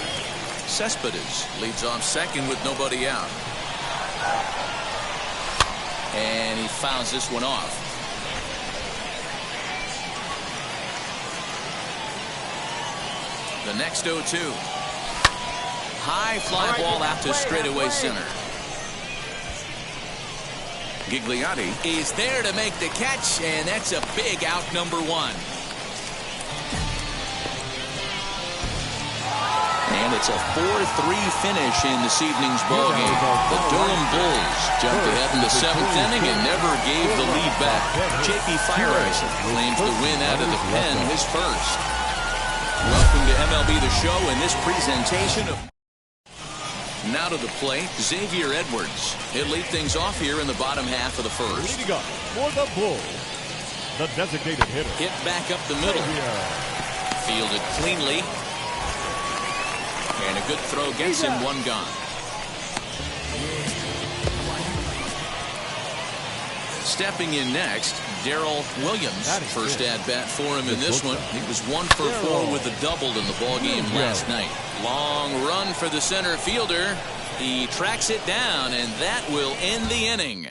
Cespedes leads off second with nobody out. And he fouls this one off. The next 0-2. High fly ball out to straightaway center. Gigliotti is there to make the catch, and that's a big out, number 1. And it's a 4-3 finish in this evening's ballgame. The Durham Bulls jumped ahead in the 7th inning and never gave the lead back. J.P. Feyereisen claims the win out of the pen, his first. Welcome to MLB The Show and this presentation of... Now to the plate, Xavier Edwards. He'll lead things off here in the bottom half of the first. Leading up for the Bulls, the designated hitter. Hit back up the middle. Fielded cleanly. And a good throw gets him 1 gone. Stepping in next, Darrell Williams. First at bat for him in this one. He was 1 for 4 with a double in the ball game last night. Long run for the center fielder. He tracks it down, and that will end the inning.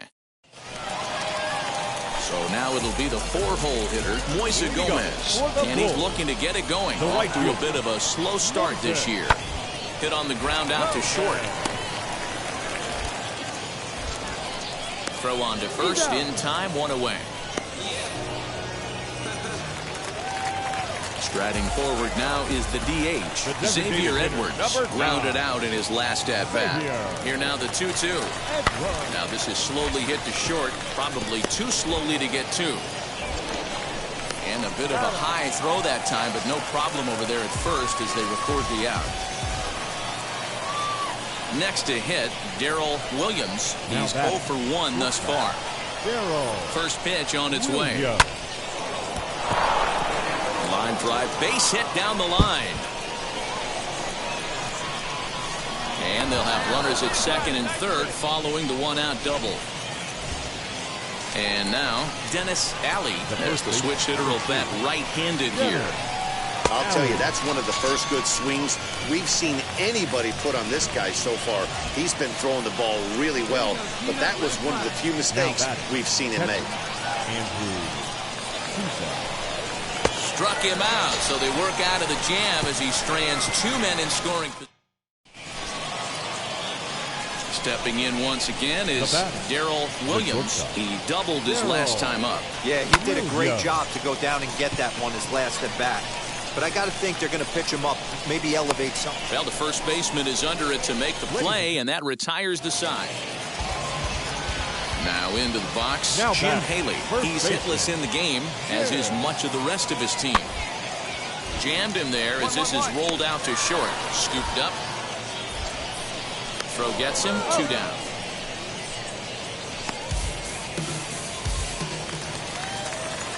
So now it'll be the 4-hole hitter, Moise Gomez. And he's looking to get it going. Off to a bit of a slow start this year. Hit on the ground out to short. Throw on to first in time, 1 away. Striding forward now is the DH, Xavier Edwards, grounded out in his last at-bat. Here now the 2-2. Now this is slowly hit to short, probably too slowly to get 2. And a bit of a high throw that time, but no problem over there at first as they record the out. Next to hit, Darrell Williams. He's 0 for 1 thus far. First pitch on its way. Line drive, base hit down the line. And they'll have runners at second and third following the 1-out double. And now Dennis Alley as the switch hitter will bat right-handed here. I'll tell you, that's one of the first good swings we've seen anybody put on this guy so far. He's been throwing the ball really well, but that was one of the few mistakes we've seen him make. Struck him out, so they work out of the jam as he strands 2 men in scoring. Stepping in once again is Darrell Williams. He doubled his last time up. Yeah, he did a great job to go down and get that one his last at bat. But I got to think they're going to pitch him up, maybe elevate something. Well, the first baseman is under it to make the play, and that retires the side. Now into the box, Jim Haley. He's hitless in the game, as is much of the rest of his team. Jammed him there as this is rolled out to short. Scooped up. Throw gets him, 2 down.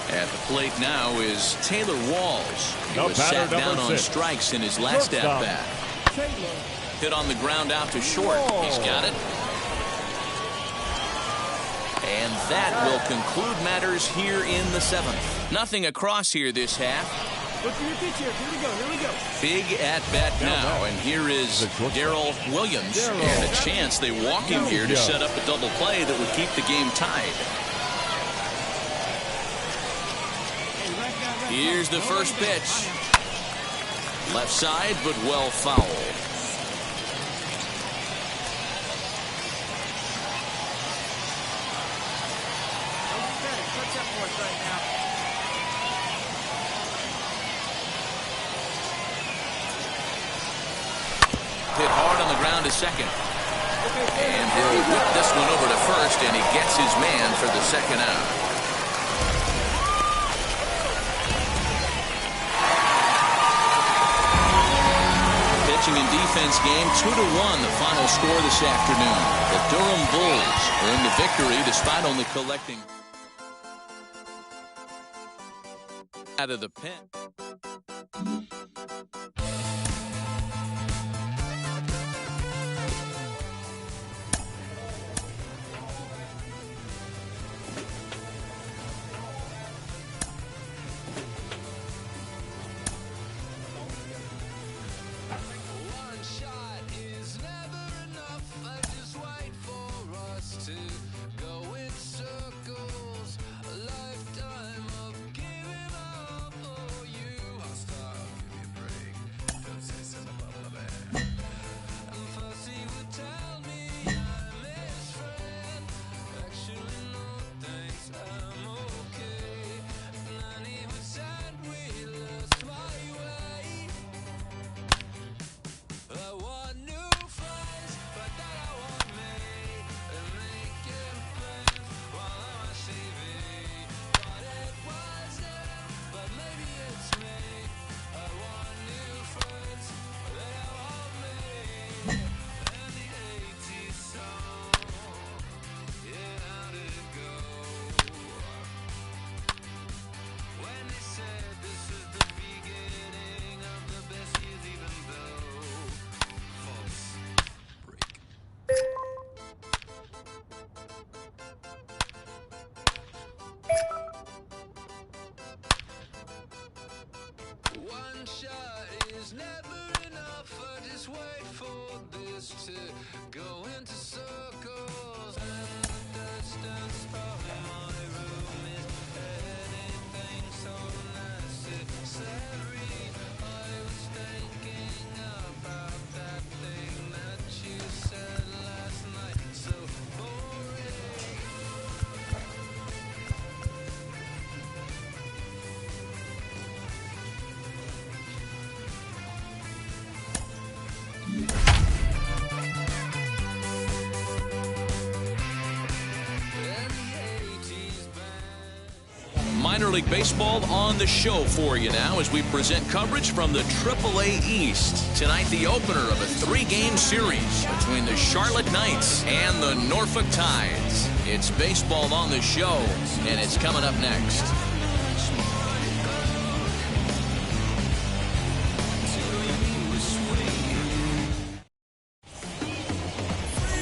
At the plate now is Taylor Walls. He was sat down on strikes in his last at-bat. Hit on the ground out to short. He's got it. And that will conclude matters here in the 7th. Nothing across here this half. Big at-bat now, and here is Darrell Williams. And a chance they walk him here to set up a double play that would keep the game tied. Here's the first pitch. Left side, but well fouled. Hit hard on the ground to second. And he'll whip this one over to first, and he gets his man for the second out. Pitching and defense game, 2-1, the final score this afternoon. The Durham Bulls earn the victory despite only collecting out of the pen. wait for this to go into circles. And the distance from my room is anything so necessary. I was thinking about that thing that you said last night. So boring. Minor League Baseball on the show for you now as we present coverage from the AAA East. Tonight, the opener of a 3-game series between the Charlotte Knights and the Norfolk Tides. It's baseball on the show, and it's coming up next.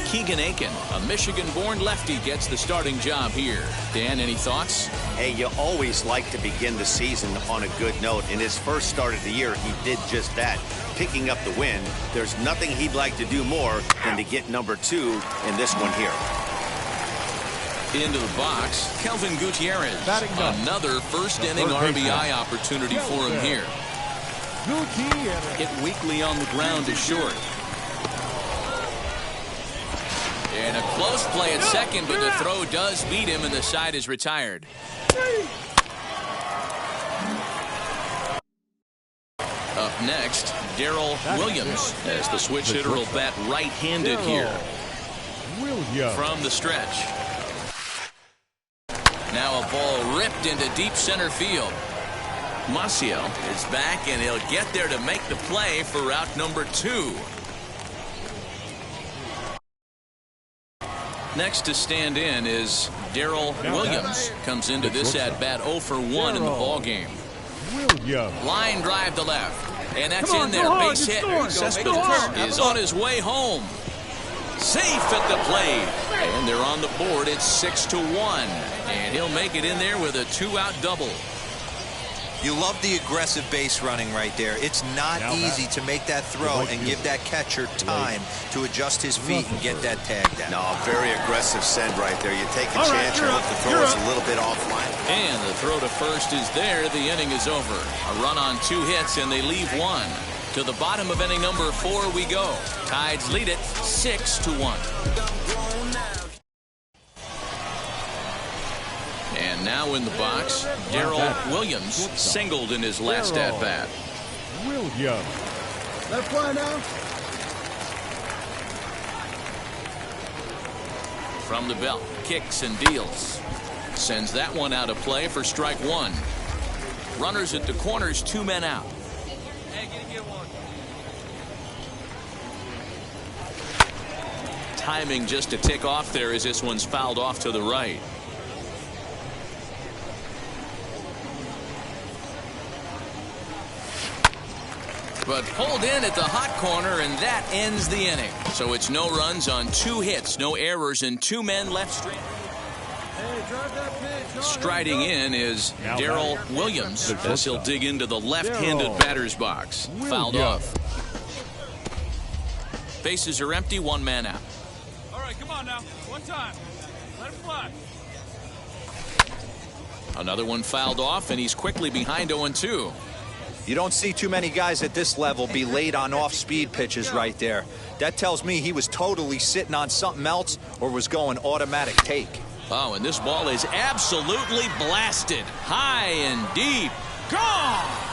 Keegan Aiken, a Michigan-born lefty, gets the starting job here. Dan, any thoughts? Hey, you always like to begin the season on a good note. In his first start of the year, he did just that, picking up the win. There's nothing he'd like to do more than to get number 2 in this one here. Into the box, Kelvin Gutierrez. Another first-inning RBI opportunity for him here. Hit weakly on the ground to short. And a close play at second, but the throw does beat him, and the side is retired. Up next, Darrell Williams, as the switch hitter will bat right-handed here. From the stretch. Now a ball ripped into deep center field. Maciel is back, and he'll get there to make the play for route number 2. Next to stand in is Darrell Williams. Comes into this at-bat 0 for 1 in the ballgame. Line drive to left. And that's in there. Base hit. Cespedes is on his way home. Safe at the plate. And they're on the board. It's 6-1. And he'll make it in there with a 2-out double. You love the aggressive base running right there. It's not easy to make that throw and give that catcher time to adjust his feet and get that tag down. No, very aggressive send right there. You take a chance, you hope the throw is a little bit offline. And the throw to first is there. The inning is over. A run on 2 hits, and they leave 1. To the bottom of inning number 4 we go. Tides lead it 6-1. And now in the box, Darrell Williams singled in his last at-bat. Left fly now. From the belt, kicks and deals. Sends that one out of play for strike 1. Runners at the corners, 2 men out. Hey, get one. Timing just to tick off there as this one's fouled off to the right. But pulled in at the hot corner, and that ends the inning. So it's no runs on 2 hits, no errors, and 2 men left straight. Striding in is Darrell Williams as he'll dig into the left-handed batter's box. Fouled off. Bases are empty, 1 man out. All right, come on now. One time. Let it fly. Another one fouled off, and he's quickly behind 0-2. You don't see too many guys at this level be late on off-speed pitches right there. That tells me he was totally sitting on something else or was going automatic take. Oh, and this ball is absolutely blasted. High and deep. Gone!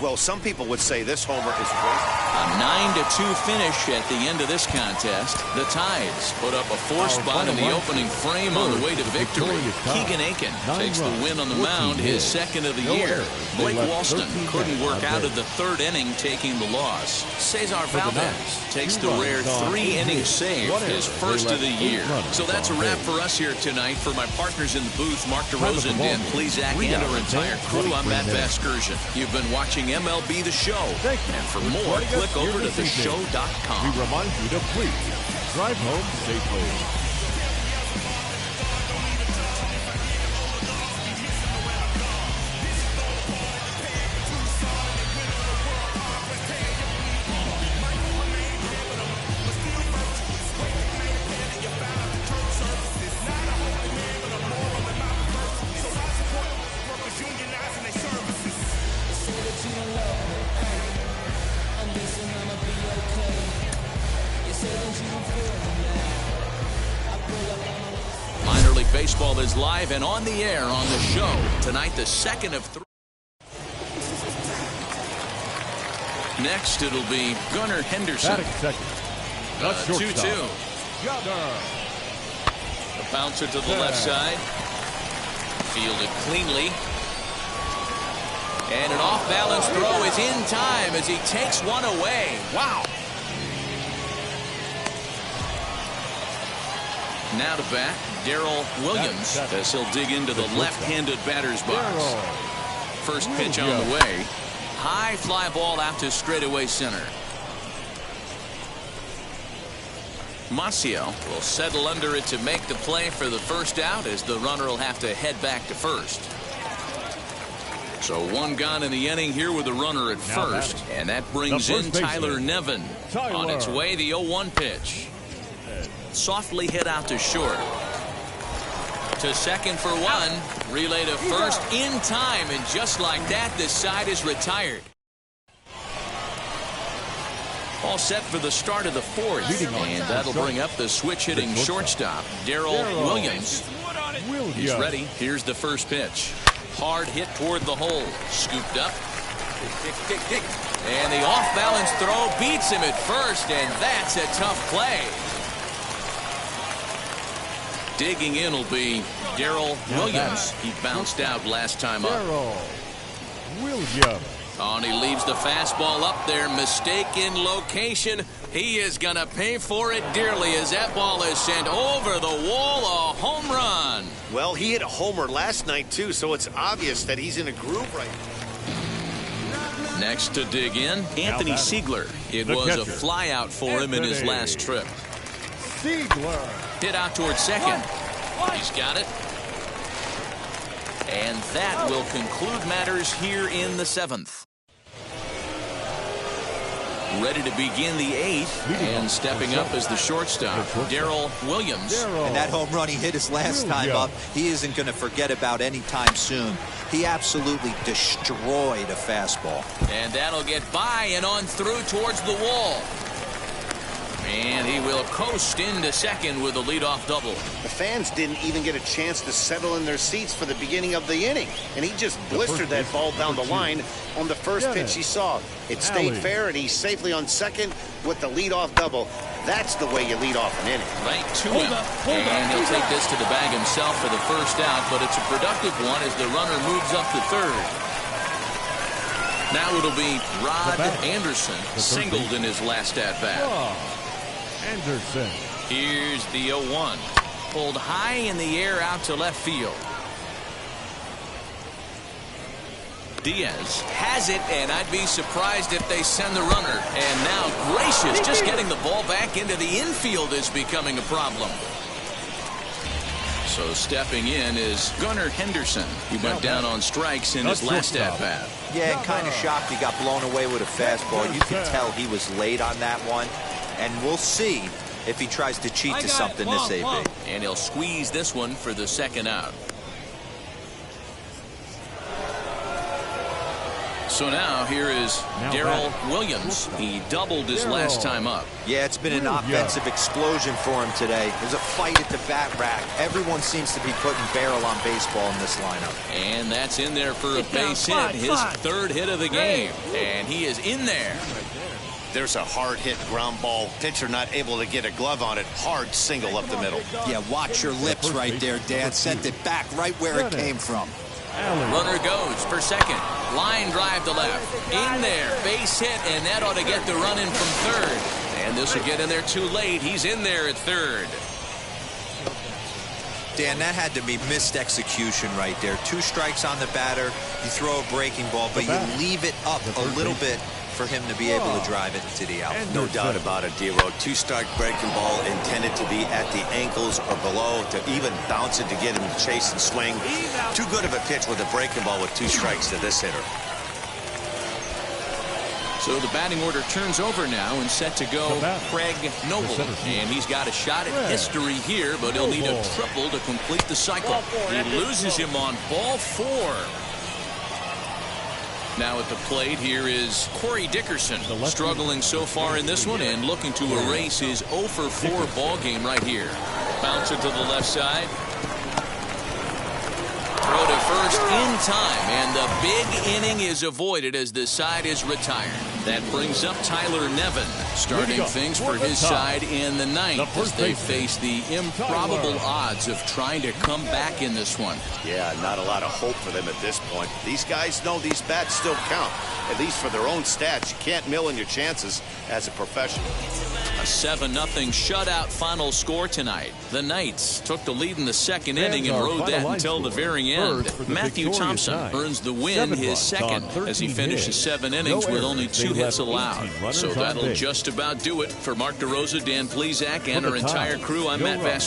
Well, some people would say this homer is wasted. A 9-2 finish at the end of this contest. The Tides put up a 4 spot in the opening frame on the way to victory. Keegan Aiken takes the win on the mound, his second of the year. Blake Walston couldn't work out of the 3rd inning, taking the loss. Cesar Valdez takes the rare 3-inning save, his first of the year. So that's a wrap for us here tonight. For my partners in the booth, Mark DeRosa and Please Zach and our entire crew, I'm Matt Vasgersian. You've been watching MLB The Show. And for more, click over to theshow.com. We remind you to please drive home safely. Minor League Baseball is live and on the air on the show. Tonight, the second of 3. Next, it'll be Gunnar Henderson. Batting second. The 2-2. Gunnar. The bouncer to the left side. Fielded cleanly. And an off-balance throw is in time as he takes one away. Wow. Now to bat, Darrell Williams as he'll dig into the left-handed batter's box. First pitch on the way. High fly ball out to straightaway center. Maciel will settle under it to make the play for the first out as the runner will have to head back to first. So one gone in the inning here with a runner at first. And that brings in Tyler Nevin. On its way, the 0-1 pitch. Softly hit out to short. To second for one. Relay to first in time. And just like that, this side is retired. All set for the start of the fourth. And that'll bring up the switch-hitting shortstop, Darrell Williams. He's ready. Here's the first pitch. Hard hit toward the hole. Scooped up. And the off-balance throw beats him at first, and that's a tough play. Digging in will be Darrell Williams. He bounced out last time up. Darrell Williams. Oh, and he leaves the fastball up there. Mistaken location. He is going to pay for it dearly as that ball is sent over the wall. A home run. Well, he hit a homer last night, too, so it's obvious that he's in a groove right now. Next to dig in, Anthony Siegler. It was a fly out for him in his last trip. Siegler. Hit out towards second. He's got it. And that will conclude matters here in the seventh. Ready to begin the eighth, and stepping up as the shortstop, Darrell Williams. And that home run he hit his last time up, he isn't going to forget about any time soon. He absolutely destroyed a fastball. And that'll get by and on through towards the wall. And he will coast into second with a leadoff double. The fans didn't even get a chance to settle in their seats for the beginning of the inning. And he just blistered that ball down the line on the first pitch he saw. It stayed fair, and he's safely on second with the leadoff double. That's the way you lead off an inning. Right to him. And he'll take this to the bag himself for the first out, but it's a productive one as the runner moves up to third. Now it'll be Rod Anderson, singled in his last at-bat. Anderson. Here's the 0-1. Pulled high in the air out to left field. Diaz has it, and I'd be surprised if they send the runner. And now Gracious just getting the ball back into the infield is becoming a problem. So stepping in is Gunnar Henderson. He went down on strikes in his last at-bat. Yeah, kind of shocked he got blown away with a fastball. You can tell he was late on that one. And we'll see if he tries to cheat to something this AB. And he'll squeeze this one for the second out. So now here is Darrell Williams. He doubled his last time up. Yeah, it's been an offensive explosion for him today. There's a fight at the bat rack. Everyone seems to be putting barrel on baseball in this lineup. And that's in there for a base hit. His third hit of the game. And he is in there. There's a hard hit ground ball. Pitcher not able to get a glove on it. Hard single up the middle. Yeah, watch your lips right there, Dan. Sent it back right where it came from. Runner goes for second. Line drive to left. In there. Base hit, and that ought to get the run in from third. And this will get in there too late. He's in there at third. Dan, that had to be missed execution right there. 2 strikes on the batter. You throw a breaking ball, but you leave it up a little bit for him to be able to drive it to the out. No doubt about it, D-Road. 2-strike breaking ball intended to be at the ankles or below, to even bounce it to get him to chase and swing. Too good of a pitch with a breaking ball with 2 strikes to this hitter. So the batting order turns over now and set to go Craig Noble. And he's got a shot at history here, but he'll need a triple to complete the cycle. He loses him on ball 4. Now at the plate, here is Corey Dickerson, struggling so far in this one and looking to erase his 0-for-4 ball game right here. Bouncer to the left side. Throw to first in time, and the big inning is avoided as the side is retired. That brings up Tyler Nevin, starting things for his side in the ninth as they face the improbable odds of trying to come back in this one. Yeah, not a lot of hope for them at this point. These guys know these bats still count, at least for their own stats. You can't mill in your chances as a professional. A 7-0 shutout final score tonight. The Knights took the lead in the second inning and rode that until the very end. Matthew Thompson earns the win, his second, as he finishes 7 innings with only 2 hits allowed. So that'll just about do it. For Mark DeRosa, Dan Plesac, and our entire crew, I'm Matt Vass.